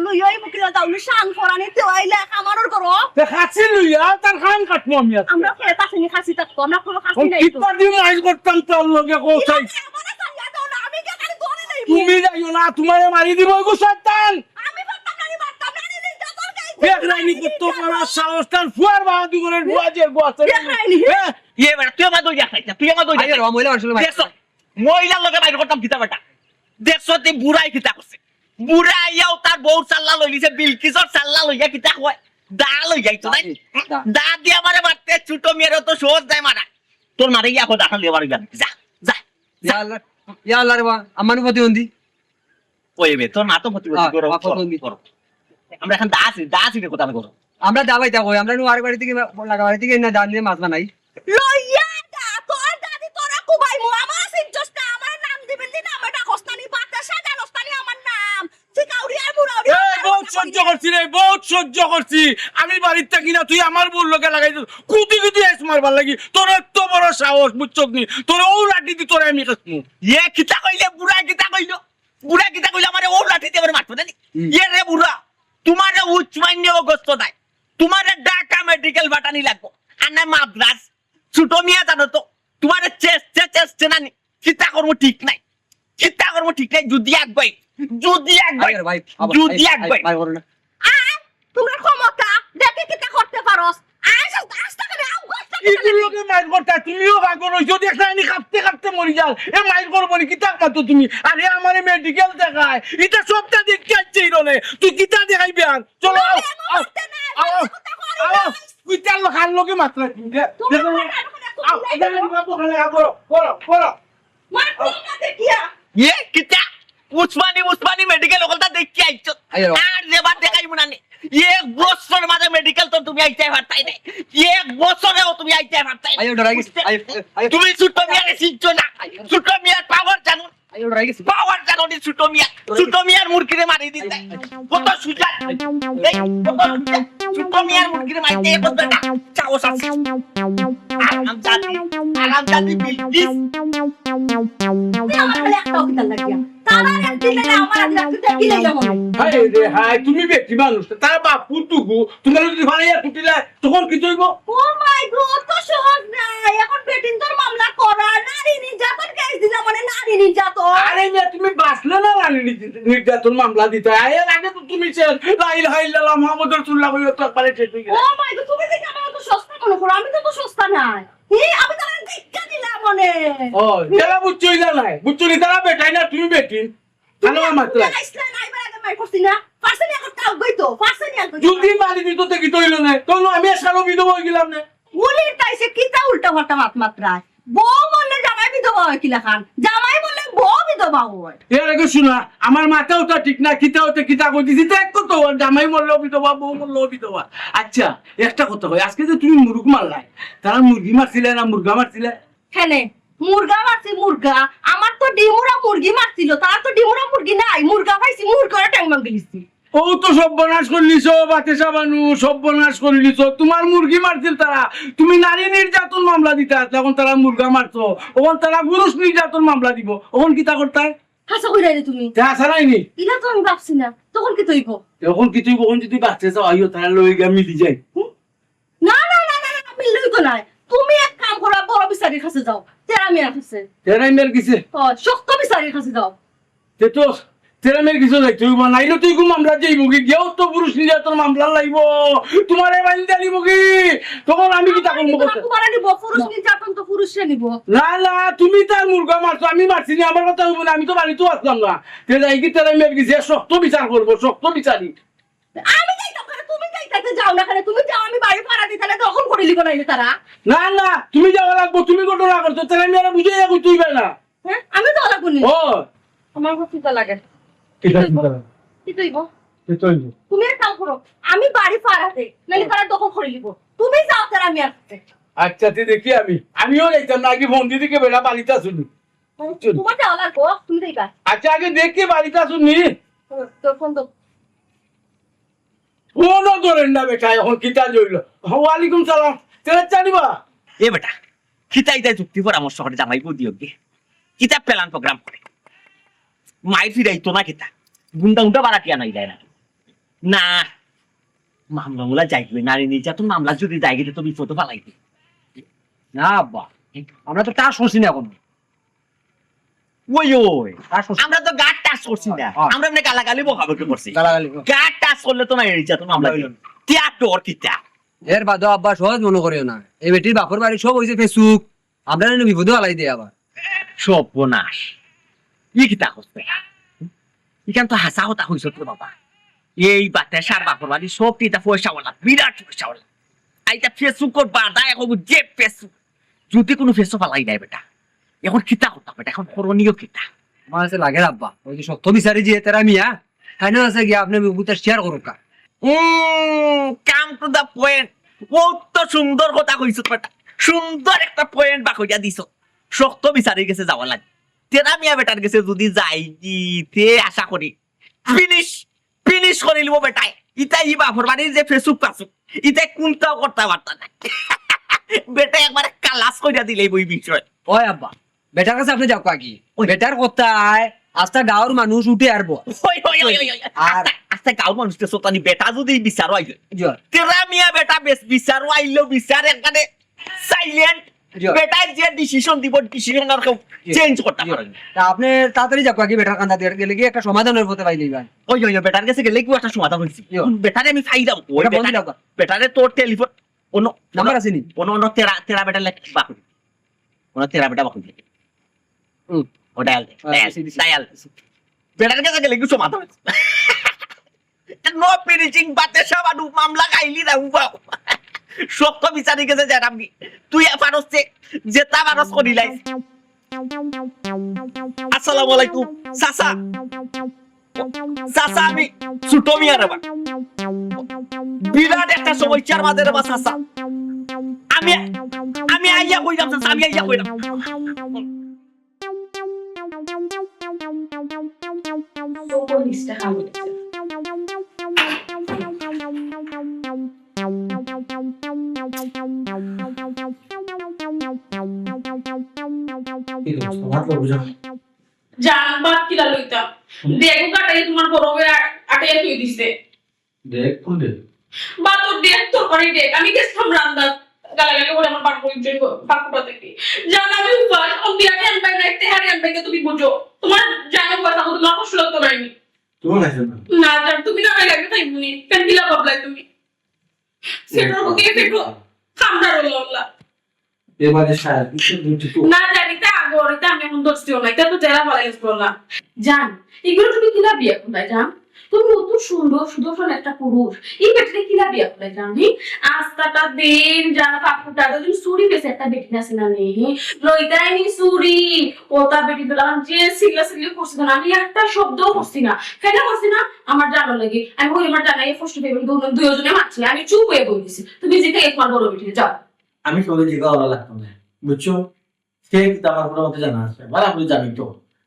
লই ওই মুকিলা দাউনি শান ফরানি তো আইলা আমারর করো খাসি লই যাও তার খান কাটবো আমি আজকে। আমরা খেয়ে পাছিনি খাসি থাকতো আমরা কোনো খাসি নাই তো কিতা দিয়ে মাইর করতাম তোর লোকে কোথায় মানে সারিয়া দাও না আমি কে খালি ধরে নেই তুমি যাইও না তোমারে মারি দিব গো শয়তান আমি বাতাম না মারতাম না নি যতর গাই দেখ রাইনি কত বড় সাহস তার ফুয়ার বাহাদুর করে বুয়াজের গোয়াছে দেখ রাইনি, ইয়ে বেটা তুই আমার দই দেখাইছ তুই আমার দই দেখাইছ মহিলা আসলে দেখছ মহিলার লগে বাইর করতাম কিতা বেটা দেখছ তুই বুড়াই কিতা করছে বুড়াইয়াও তার বউ চাল্লা লই লিছে বিলকিসর চাল্লা লইয়া কিতা কয় দা লই যাইতো নাই দা দিয়ে আমারে মারতে ছোট মেয়েরও তো সহজ দেয় মারা তোর মারে গিয়া এখন দেখান দিয়ে বাড়ি যা যা ইয়া আল্লাহ রে বা আমার প্রতিবন্ধী ওই বে তোর না তো প্রতিবাদ করো প্রতিবন্ধী। করো। আমরা এখন দাসি রে কথা করো আমরা দাবাই তা কই আমরা আর বাড়ি থেকে লাগা বাড়ি থেকে না দান দিয়ে মাছ বানাই লইয়া দা তোর দাদি তোরা কুবাই মু আমার সিনজস্টা আমার নাম দিবেন দিন আমারটা কস্তানি বাতাসা জানস্তানি আমার নাম সিকাউরি আর মুরাউরি বহুত সহ্য করছি রে বহুত সহ্য করছি আমি বাড়ির থাকি না তুই আমার বোন লোকে লাগাইছিস কুতি কুতি আইস মারবার লাগি তোর এত বড় সাহস বুঝছস নি তোর ও লাঠি দি তোরে আমি কাটমু ইয়ে কিতা কইলে বুড়া কিতা কইলো আমারে ও লাঠি দিয়ে মারতো জানি ইয়ে রে বুড়া তোমারে উচ্চমান্য অগস্ত নাই তোমারে ঢাকা মেডিকেল বাটানি লাগবো আর না মাদ্রাস ছোট মিয়া জানো তো তোমারে চেষ্ট না কিতা করবো ঠিক নাই যদি আগবাই ভাই যদি আগবাই ভাই করো না তোমরা ক্ষমতা দেখে কিটা করতে পারোস আইসা আস্তা করে আউ গস্তা এগুলো লোকে মাইর করতে তুমিও ভাগো রইছ যদি একটা আনি কাঁপতে মরি যাও এ মাইর করবো নি কিতা কাটো তুমি আরে আমারে মেডিকেল দেখায় এটা সবটা দেখতে আসছে ইরনে তুই কিতা দেখাইবি আর চলো কুইতার লোক আর লোকে মাত্রা ইয়ে কিতা উসমানি মেডিকেল ওখানটা দেখি আইছো আর যেবার দেখাই মুনানি এক বছর মাঝে মেডিকেল তো তুমি আইতে পারতাই নাই এক বছরেও তুমি আইতে পারতাই আইও ডরাই গেছি আইও তুমি ছোট মিয়ারে চিনছো না ছোট মিয়ার পাওয়ার জানো আইও ডরাই গেছি পাওয়ার জানো নি ছোট মিয়ার মুরগিরে মারি দিতে কত সুজা ছোট মিয়ার মুরগিরে মারতে কত না চাও সাস আরাম জাতি বিলকিস আমার একটা কিটা লাগিয়া তারা একদিন না আমার আজ রাতে দেখিলে যাবো হাই তুমি ব্যক্তি মানুষ তার বাপু টুকু তুমি যদি ভাড়াইয়া কুটিলা তখন কি তৈব ও মাই গড তো সহজ না এখন পেটিন তোর মামলা করা নারী নির্যাতন কেস দিলা মানে নারী নির্যাতন আরে মেয়ে তুমি বাঁচলে না রানী নির্যাতন মামলা দিতে এর আগে তো তুমি লাইল হাইল্লাহ মোহাম্মদ রাসূলুল্লাহ কইও তো পারে ঠিক ও মাই গড তুমি দেখি আমার তো সস্তা মনে করো আমি তো সস্তা নাই আমি তো দেখা দিলাম মনে ও যারা বুঝছই না নাই বুঝছনি তারা বেটাই না তুমি বেটি ভালো মাত্র আইসলা নাই বারে মাই করছি না পারছনি এখন কাল গইতো পারছনি আর যদি মারি দিত তো কি তৈল না তো আমি সারো বিধবা হয়ে গেলাম না গুলির তাইছে কিতা উল্টা পাল্টা মাত মাত্রায় বউ বললে জামাই বিধবা হয় কিলা খান জামাই বলে বউ বিধবা হয় এর আগে শোনা আমার মাথাও তো ঠিক না কিতা হতে কিতা কই দিছি দেখ কত জামাই মরলো বিধবা বউ মরলো বিধবা আচ্ছা একটা কথা কই আজকে যে তুমি মুরগ মারলাই তারা মুরগি মারছিলে না মুরগা মারছিলে হ্যাঁ মুরগা মারছি মুরগা আমার তো ডিমুরা মুরগি মারছিল তার তো ডিমুরা মুরগি নাই মুরগা পাইছি মুরগারে ট্যাং মাং গেলিছি ও তো সর্বনাশ করলিছ বাতেশা বানু সর্বনাশ করলিছ তোমার মুরগি মারছিল তারা তুমি নারী নির্যাতন মামলা দিতে তখন তারা মুরগা মারছো ওখান তারা পুরুষ নির্যাতন মামলা দিব ওখান কিতা করতে হাসা কইরা রে তুমি আসা নাইনি ইলা তো আমি ভাবছি না তখন কি তৈব এখন কিছুই কখন যদি বাচ্চা চাও আইও তারা লই গা মিলি যায় না না না না আমি লইতো না তুমি এক কাম করো বড় বিচারির কাছে যাও তেরা মিয়ার কাছে তেরাই মের গেছে শক্ত বিচারির কাছে যাও তে তো তেরা মের কিছু যাই তুই নাইলে তুই মামলা যাইব কি গেও তো পুরুষ নির্যাতন মামলা লাইব তোমারে বাইন দালিব কি তখন আমি কি তখন তোমার নিব পুরুষ নির্যাতন তো পুরুষে নিব না না তুমি তার মুরগা মারছো আমি মারছি না আমার কথা হইব না আমি তো বাড়িতেও আসলাম না তে যাই কি তেরা মের গেছে শক্ত বিচার করবো শক্ত বিচারি আমি যাইতাম না তুমি যাইতাতে যাও না কেন তুমি যাও আমি বাড়ি ভাড়া দিতে তাহলে তখন করে লিব নাইলে তারা না না তুমি যাওয়া লাগবো তুমি ঘটনা করছো তেরা মেয়েরা বুঝে যাবো তুই না হ্যাঁ আমি তো লাগবো নি ও আমার কথা তো লাগে কি তৈব তুমি এক কাম করো আমি বাড়ি ভাড়াতে নাইলে তারা দখল করে লিব তুমি যাও তারা আমি আসতে আচ্ছা তুই দেখি আমিও যাইতাম না আগে ফোন দিদিকে বেড়া বাড়িতে আসুনি তোমার যাওয়া লাগবো তুমি যাইবা আচ্ছা আগে দেখি বাড়িতে আসুনি তোর ফোন তো ফোনও ধরেন না বেটা এখন কিতা জইল ওয়ালাইকুম সালাম তেরা জানিবা এ বেটা খিতাইতে যুক্তি পরামর্শ করে জামাই বউ দিও গে কিতাব প্ল্যান প্রোগ্রাম করে মাই ফিরাইতো না কিতা গুন্ডা গুন্ডা বাড়াটিয়া নাই যায় না না মামলা যাইবে নারী নির্যাতন মামলা যদি যাই গেলে তো বিপদ ফালাইবে না আব্বা আমরা তো টাস করছি না এখন ওই ওই আমরা তো গাট টাচ করছি না আমরা এমনি গালাগালি বকাবকি করছি গাট টাচ করলে তো নারী নির্যাতন মামলা তিয়াটোর কিতা এর বাদও আব্বা সহজ মনে করিও না এই বেটির বাপর বাড়ি সব হয়েছে ফেসবুক আপনারা বিপদে আলাই দেয় আবার সর্বনাশ ই কিতা করছে ইখান তো হাসা হতা হইছ তো বাবা এই বাতে সার বাপর বাড়ি সব টিটা পয়সাওয়ালা বিরাট পয়সাওয়ালা আইটা ফেসবুক বাদা এখন যে ফেসবুক যদি কোনো ফেসবুক পালাই নাই বেটা এখন কিতা করতাম বেটা এখন করণীয় কিতা আমার কাছে লাগে আব্বা ওই যে সত্য বিচারি যে তেরা মিয়া তাই না আছে গিয়া আপনি বিপদটা শেয়ার করুক কাম টু দা পয়েন্ট কত সুন্দর কথা কইছ বেটা সুন্দর একটা পয়েন্ট বা কইয়া দিছ শক্ত বিচারি গেছে যাওয়া লাগে তেরা মিয়া বেটার গেছে যদি যাই তে আশা করি ফিনিশ করে লিব বেটাই ইতা ই বাপর বাড়ির যে ফেসবুক পাসুক ইতা কোনটাও করতে পারতা না বেটা একবার কালাস কইরা দিলেই বই বিষয় ওই আব্বা বেটার কাছে আপনি যাও কাকি বেটার কথায় আস্তা গাঁৱৰ মানুষ উঠে আরবো আর আস্তে গাঁও মানুষ সোতানি বেটা যদি বিচারো আইল জয় তেরা মিয়া বেটা বেশ বিচারো আইলো বিচার একবারে সাইলেন্ট বেটা যে ডিসিশন দিব ডিসিশন আর কেউ চেঞ্জ করতে পারে তা আপনি তাড়াতাড়ি যাও কাকি বেটার কান্দা দিয়ে গেলে কি একটা সমাধানের পথে পাইলেই ভাই ওই ওই বেটার কাছে গেলে কি একটা সমাধান হইছে বেটারে আমি ফাই দাও ওই এটা বন্ধ দাও। বেটারে তোর টেলিফোন অন্য নাম্বার আছে নি অন্য তেরা বেটা লেখ বাকু অন্য তেরা বেটা বাকু ও ডায়াল ডায়াল বেটার কাছে গেলে কি সমাধান হইছে নো ফিনিশিং বাতে সবাডু মামলা খাইলি না উবাও সত্য বিচারি গেছে জানাবি তুই পারছে যেটা পারস করিলাই আসসালামু আলাইকুম সাসা সাসা আমি ছোট মিয়া রে বিরাট একটা সমস্যার মাঝে রে সাসা আমি আইয়া কইরাম সাসা আমি আইয়া কইরাম জান বাদ কিলা লইতা দেখো কাটাই তোমার বড় হয়ে আটাইয়া তুই দিছে দেখ কোন দেখ বা তোর দেখ তোর করে দেখ আমি গেছিলাম রান্না গালাগালি করে আমার বাপ পরিচয় বাকুটা থেকে জান আমি ফার্স্ট অন দিয়া ক্যান বাই রাখতে হারি আন বাইকে তুমি বুঝো তোমার জানো কথা তো না কষ্ট লাগতো নাইনি তোমার কাছে না না জান তুমি না লাগে তাই বুনি কেন দিলা বাবলাই তুমি সেটার বুকে ফেটো খামদার হলো এবারে সাহেব কিছু দুটি তো না জানি তা আগরিতে আমি এখন দোস্তিও নাই তা তো জেলা বলা গেছ বললাম জান এগুলো তুমি কিলা বিয়ে কোথায় জান তুমি অত সুন্দর সুদর্শন একটা পুরুষ এই বেটিতে কিলা বিয়া করে জানি আস্তাটা দিন যারা কাকুটা যদি চুরি পেছে একটা বেটি আছে না নেই লইতাই নি চুরি ওটা বেটি দিলাম যে সিগলা সিগলি করছি না আমি একটা শব্দও করছি না কেন করছি না আমার জানো লাগে আমি ওই আমার জানাই ফার্স্ট ফেভারিট দুজনে মারছি আমি চুপ হয়ে বই দিছি তুমি যেতে তোমার বড় বেটি যাও আমি তোদের জিগা ওরা লাগতো না বুঝছো সে কিন্তু আমার কোনো মতে জানা আছে মানে আমি জানি তো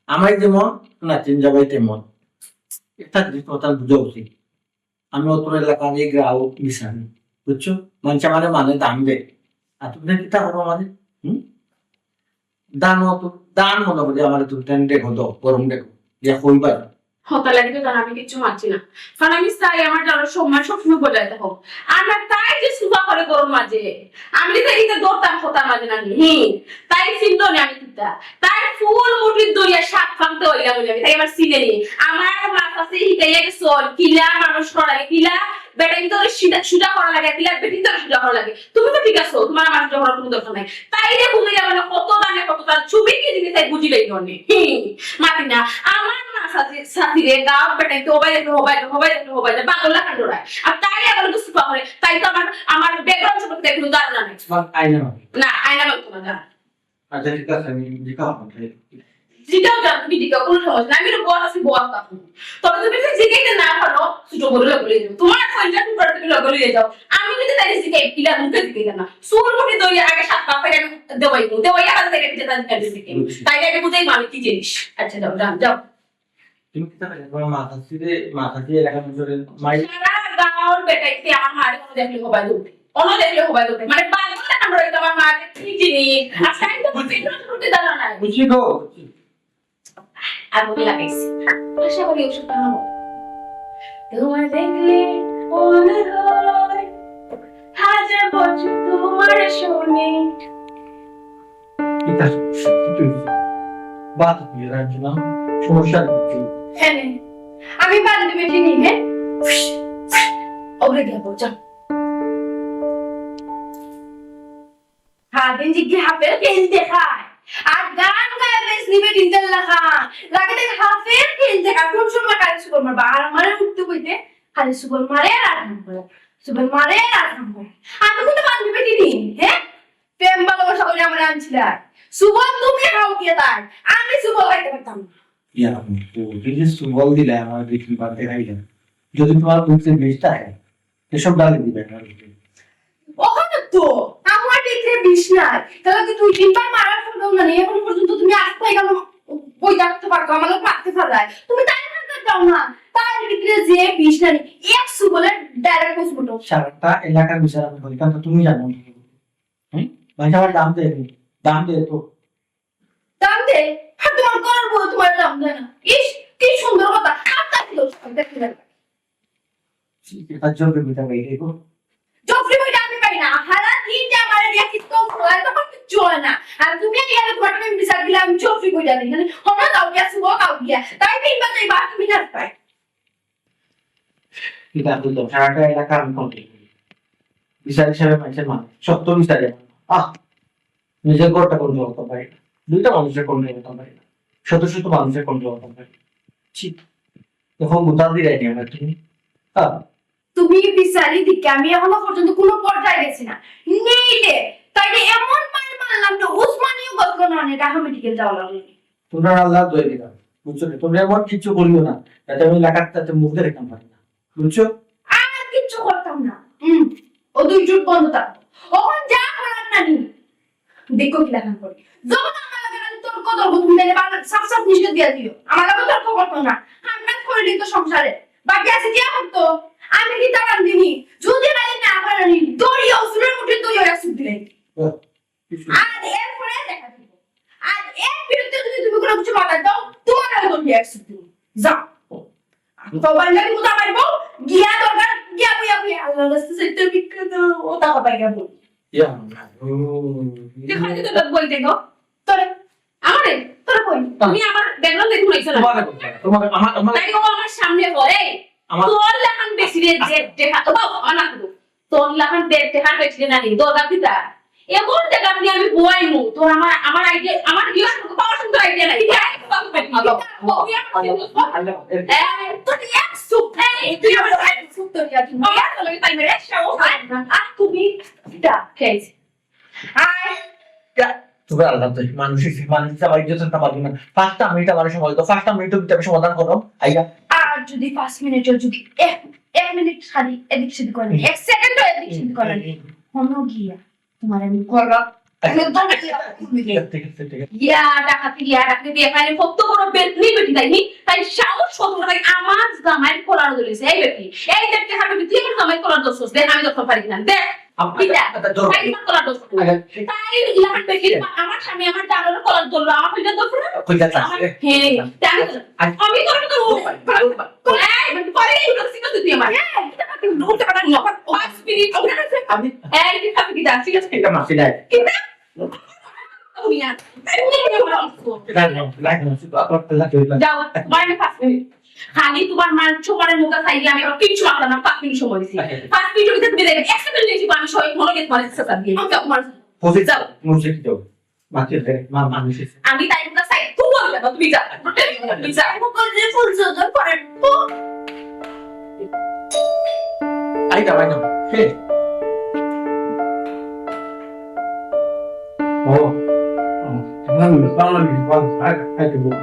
আমার যেমন নাচেন যাবাই তেমন একটা জিনিস কথা বুঝা উচিত আমি অত এলাকার এই গ্রাহক মিশানি বুঝছো মানুষ আমাদের মানে দাম দেয় আর তুমি কিতা করো আমাদের দান অত দান মনে করি আমার তুমি দেখো তো গরম দেখো যে কইবা হতা লাগে তো আমি কিছু মানছি না কারণ আমি চাই আমার জানো সম্মান সবসময় বজায় থাকো আমরা তাই যে সুবা করে গরম মাঝে আমি তো এইটা দৌড়তাম হতার মাঝে না তাই চিন্তা নেই আমি কিতা তাই ফুল মুঠির দরিয়া সাত ফাংতে হইলা বলে আমি তাই আমার সিনে নেই আমার মাছ আছে হিটাইয়া চল কিলা মানুষ করা লাগে কিলা বেটা কিন্তু সুজা করা লাগে কিলা বেটি তো সুজা করা লাগে তুমি তো ঠিক আছো তোমার আমার সুজা করার কোনো দরকার নাই তাই রে বুঝে যাবে না কত দানে কত তার ছবি কি জিনিস তাই বুঝিলেই নয় মাতি না আমার সাথীরে গাও বেটাই তো হবাই বাংলা কান্ডরায় আর তাই আবার কিছু পারে তাই তো আমার ব্যাকগ্রাউন্ড সম্পর্কে দেখো ধারণা নাই আইনা না আয়না মানতো না জানা আচ্ছা ঠিক আছে আমি জিজ্ঞাসা করতে জিগাও জানো তুমি জিগাও কোনো সমস্যা নাই আমি তো বড় আছি বড় কথা তবে তুমি যদি জিগাইতে না পারো ছোট বড় লাগলে যাও তোমার ফোনটা তুমি করে তুমি লাগলে যাও আমি যদি তাই জিগাই কিলা মুখে জিগাই না সুর মুখে দই আগে সাত পা ফেলে আমি দেওয়াই আর থেকে যেটা জিগাই তাই আগে বুঝাই আমি কি জিনিস আচ্ছা যাও যাও তুমি কিতা করে তোমার মাথা দিয়ে এলাকা মধ্যে মাই সারা গাঁওর বেটাইতে আমার মারে কোনো দেখলে হবাই দৌড়ে অন্য দেখলে হবাই দৌড়ে মানে বাংলা আমরা এটা আমার মাকে কি জিনিস আর টাইম তো বুঝতে দাঁড়া না বুঝি গো আর বলে লাগাইছি আশা করি ওষুধ খাবো তোমার দেখলে মনে হয় হাজার বছর তোমার শুনে কিতা কিছু বাত দিয়ে রাখছো না সমস্যা নেই হ্যাঁ আমি বান্ধবী বেটি নি হ্যাঁ ওরে গেবো যাও দিন জিজ্ঞে হাফের খেল দেখায় আর গান গায়ে বেশ নিবে দিনতে লেখা লাগে দেখ হাফের খেল দেখা কোন সময় কালে সুবল মারবা আর আমারে উঠতে কইতে খালি সুবল মারে আর সুবল মারে আর আমি কিন্তু বান্ধবী বেটি নি হ্যাঁ প্রেম ভালোবাসা করে আমার আনছিলা সুবল তুমি খাও কি তাই আমি সুবল খাইতে পারতাম না ইয়া তো যদি সুবল দিলে আমার দেখি বাদ দেখাইলে যদি তোমার বুঝতে বেশটা হয় এসব ডালে দিবে না ওখানে তো আমার দেখে বিষ নাই তাহলে কি তুই তিনবার মারার পর না নিয়ে এখন পর্যন্ত তুমি আসতে গেল বই ডাকতে পারতো আমার লোক মারতে পারায় তুমি তাই না দাও না তার ভিতরে যে বিষ নাই একশো বলে ডাইরেক্ট পোস্ট বটো সারাটা এলাকার বিচার আমি করি কারণ তুমি জানো হ্যাঁ ভাই আমার দাম দে তো দাম দে আর তোমার করার বউ তোমার দাম দেয় না ইস কি সুন্দর কথা আপনার কি দোষ দেখতে লাগবে এটা জলদি বিটা ভাই দেখো জফরি বইটা আমি পাই না হারা দিন যে আমার এরিয়া কি কম হয় তখন কিছু হয় না আর তুমি এরিয়া তোমার আমি বিচার দিলাম জফরি বইটা নেই মানে হনা দাও গিয়া সুবো কাউ গিয়া তাই তিন বাজে বা তুমি না পাই এটা বলতো সারাটা এলাকা আমি কন্ট্রোল করি বিচার হিসাবে মানুষের মানে সত্য বিচারে নিজের ঘরটা কন্ট্রোল করতে পারি না দুইটা মানুষের কন্ট্রোল করতে পারি না শত শত মানুষের কন্ট্রোল করতে পারি ঠিক এখন গোটা দিয়ে রাখি আমার তুমি তুমি বিচারি দিকে আমি এখনো পর্যন্ত কোনো পর্যায়ে গেছি না নেইলে তাই এমন মানে মানলাম না উসমানীয় গল্প না অনেক ঢাকা মেডিকেল যাওয়া লাগলো তোমরা আল্লাহ দয়ে দিলাম বুঝছো তোমরা এমন কিছু করিও না যাতে আমি এলাকাতে মুখ দেখাতে পারি না বুঝছো আর কিচ্ছু করতাম না ও দুই জুট বন্ধ থাকতো ওখান যা করার নানি দেখো কি দেখান করি যখন আমার লাগে না তোর কত তুমি মেলে সাফ সাফ নিষ্কাত দিয়ে দিও আমার লাগে তর্ক করতো না হামনাত করে দিত সংসারে বাকি আছে দিয়া করতো আমি কি তাকান দিনি যদি রাজি না করেনি দড়িয়া উসুরের মুঠে দড়িয়া রাখছি দিলে আর এরপরে দেখা দিব আর এর বিরুদ্ধে যদি তুমি কোনো কিছু মাথা দাও তোমার আমি দড়িয়া রাখছি দিব যাও তো বাইরে মুদা মারবো গিয়া দরকার গিয়া বুয়া আল্লাহ রাস্তা সেটা বিক্রত ও তা হবে গিয়া বল ইয়া দেখো তো বই দেখো তোরে আমারে তোরা কই তুমি আমার ব্যাকগ্রাউন্ড দেখো নাইছো না তোমার আমার তাই ও আমার সামনে পড়ে তোর লাখান বেশি রে যে দেখা তো বাবা আনা তো তোর লাখান দেখা বেশি না নি দরকার দিতা এমন দেখা আপনি আমি বুয়াইমু তো আমার আইডিয়া আমার ইয়া পাওয়ার সুন্দর আইডিয়া নাই এটা বাবু পেট মাগো আল্লাহ তো চুপ তুই আমার চুপ তো দিয়া তুমি আর তো তাই মেরে সাহস আর তুমি এটা খেয়েছি আয় তুমি আলাদা তো মানুষ আমার ইজ্জত পারবো না 5টা মিনিট আমার সময় তো 5টা মিনিটের ভিতরে সমাধান করো আইয়া আর যদি 5 মিনিটের যদি এক মিনিট খালি এদিক সেদিক করেন 1 সেকেন্ডও এদিক সেদিক করেন হনো গিয়া তোমার আমি করলাম ইয়া ডাকাতি দিয়ে খালি কত বড় বেতনি বেটি তাইনি তাই সাহস কত ভাই আমার জামাইয়ের কলার ধরেছে এই বেটি এই দেখতে খাবে তুই আমার জামাইয়ের কলার ধরছস দেখ আমি যখন পারি না দেখ তাই আমার কলার ধরছস তাই লাগবে দেখি আমার স্বামী আমার ডালের কলার ধরলো আমার কইটা ধরছ না আমি করব তো এই মানে পরে এই রসিক তুই আমার তুই ঢুকতে পারা না 5 মিনিট আমি এই কি খাবি কি দাস ঠিক আছে এটা মাসি নাই তুমি আর যাও বাইরে 5 মিনিট খালি তোমার মাংস মানে মুখে খাইলে আমি আর কিছু মাখলাম না 5 মিনিট সময় দিছি 5 মিনিটের ভিতরে তুমি দেখবে 1 সেকেন্ড নিয়েছি আমি সবাই মনে গেছে মানে সেটা দিয়ে তোমার পৌঁছে যাও মুছে যাও মাকে মানুষ আমি তাই মুখে চাই তুমি বলবে না তুমি যা তুমি যা মুখে যে ফুল জোর করে আইটা বাইনা হে ও না না আইটা বল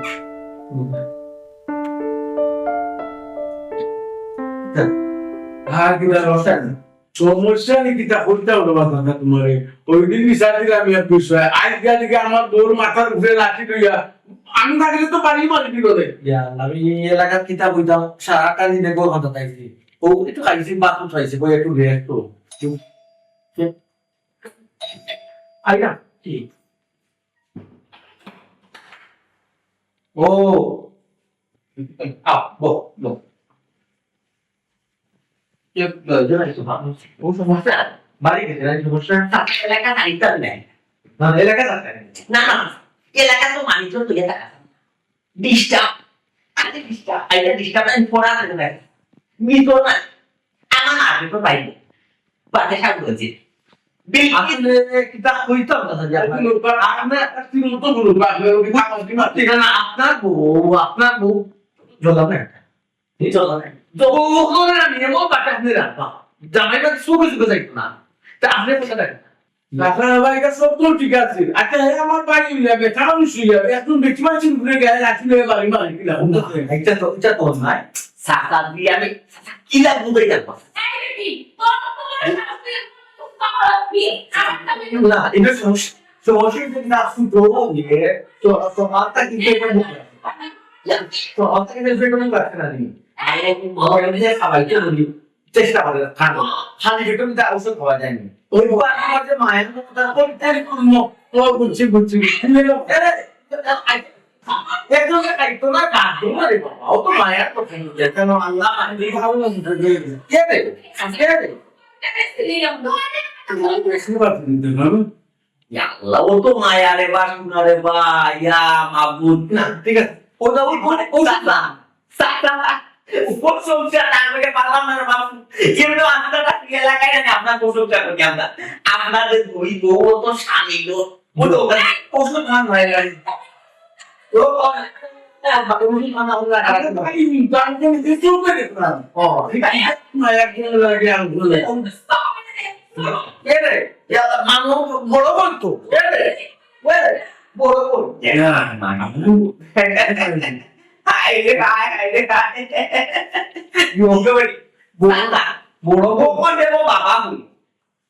সমস্যা নাকি তা করতে হলো বাবা তোমার ওই দিন বিচার দিলে আমি আর বিষয় আজকে দিকে আমার দৌড় মাথার উপরে লাঠি লইয়া আমি থাকলে তো পারি মারি দিল রে আমি এলাকার কিতাব বইতাম সারাটা দিনে গোল হতে চাইছি ও একটু খাইছি বাথরুম খাইছি বই একটু রেস্ট আইনা কি ও বো বো বাড়ি গেছে সমস্যা এলাকা নাইতার নেই না এলাকা যাচ্ছে না না এলাকা তো মানি তো তুই টাকা ডিস্টার্ব আরে ডিস্টার্ব আইটা ডিস্টার্ব আমি পড়া থাকে না মিতো না আমার আগে তো পাইবো পাতে সাথ বলছি আসলে কিতাব কইতাম না যে আপনার বউ জলাম না এই জলাম না ওখানে আমি এমন বাটা আপনি রাখবা জামাই বাড়ি সুখে সুখে যাইতো না তা আপনি কোথা দেখেন আপনার বাড়িটা সব তো ঠিক আছে আচ্ছা আমার বাড়ি যাবে কারণ শুয়ে যাবে এখন বেশি মানুষ ঘুরে গেলে রাখি বাড়ি মারি দিলাম এটা তো নাই সাকা দিয়ে আমি কি লাগবো দেখো এই বেটি তোর না এটা সমস্যা না শুধু নিয়ে তো মাথা কিন্তু তো মাথা কিন্তু বেটন লাগছে না নি চেষ্টা করে খানো খালি বেটন দা ওষুধ খাওয়া যায়নি ওই আমার যে মায়ের কথা বলতে করবো বুঝছি একদম একদম না কাটতো না রে বাবা ও তো মায়ের কথা কেন আল্লাহ আমি ভালো না কে রে আল্লাহ ও তো মায়া রে বা সোনা রে বা ইয়া মাবুদ না ঠিক আছে ও তো ওই কোনে ও সাকলা সাকলা ও সংসার আমাকে পারলাম না রে বাবু যেমন আপনারা এলাকায় না আপনার সংসার করতে আমরা আপনাদের দুই বউ তো স্বামী লো ও তো ওষুধ খান মায়ের গাড়ি ও মানুষ বড় বলতো বড় বল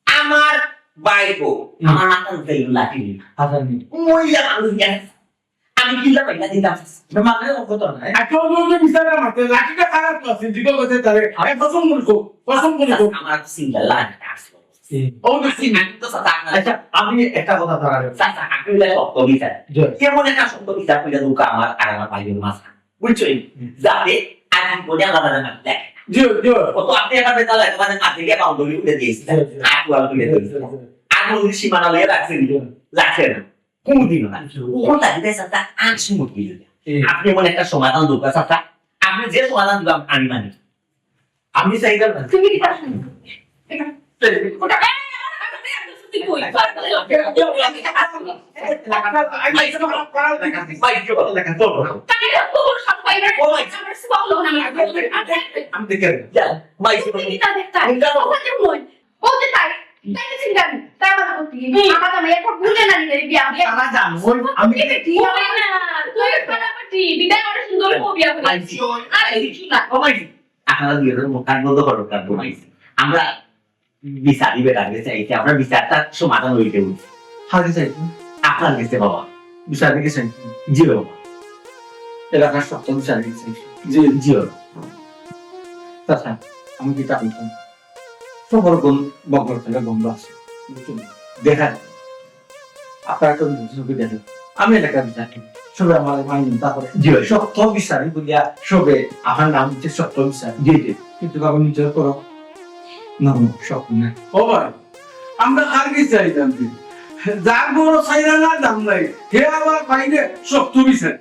আমার বাইকো আমার মাথার উঠে লাঠি আমি কিলা পয়সা দিতাম মানে কত নাই লাঠিটা খারাপ আছে দিকে কথা তারে পছন্দ করো আমার সিঙ্গেল লাইন ও তো আমি তো সাথে আচ্ছা আমি একটা কথা ধরা সাথে আকিলে শক্ত বিচার কেমন একটা শক্ত বিচার কইলা দুকা আমার আর আমার ভাইয়ের মাঝখানে বুঝছই যাতে আমি বলে আলাদা না দেখ ও তো আপনি এবার বেতাল একবার মাঠে গিয়ে বাউন্ডারি উঠে দিয়েছে আকুয়াল তুলে দিয়েছে আর নদীর সীমানা লিয়ে রাখছেন রাখছেন কোনদিন না ওটা দিতে সাথে আংশি মুক্তি আপনি মনে একটা সমাধান দুকা সাথে আপনি যে সমাধান দিবেন আমি মানি আমি চাইতাম না তুমি কি করছ ওটা তুই কই তাকে তোর সব পাইবে আমার সব লোক আমি দেখে কিতা দেখতা ওখানে মই ও যে তাই তাই তো চিন্তা তাই আমার করতে আমার তো মেয়ে পর বুঝে না নিলে বিয়া হবে তারা জানো আমি তুই ফাটাফাটি বিদায় আমার সুন্দর বিয়া করে আর কিছু না আপনারা দুজনের মুখান বন্ধ করো কার ঘুমাইছি আমরা বিচারি বেড়াতে চাইছি আমরা বিচারটা সমাধান হইতে বলছি হাতে চাই আপনার কাছে বাবা বিচার দেখেছেন জি বাবা এলাকার সপ্তম বিচার দেখেছেন জি জি বাবা তাছাড়া আমি কি তা বলতাম সবার কোন বগল থেকে গন্ধ আছে দেখা যায়। আপনারা তো ছবি দেখেন আমি এলাকার বিচার করি। সবে আমার মাইন তারপরে জি ভাই। সত্য বিচারী বলিয়া সবে আমার নাম হচ্ছে সত্য বিচার জি জি কিন্তু বাবা নিজের করো না স্বপ্ন না ও ভাই আমরা আর কি চাইতাম কি যার বড় চাইরা না দাম নাই হে আবার বাইরে শক্ত বিচার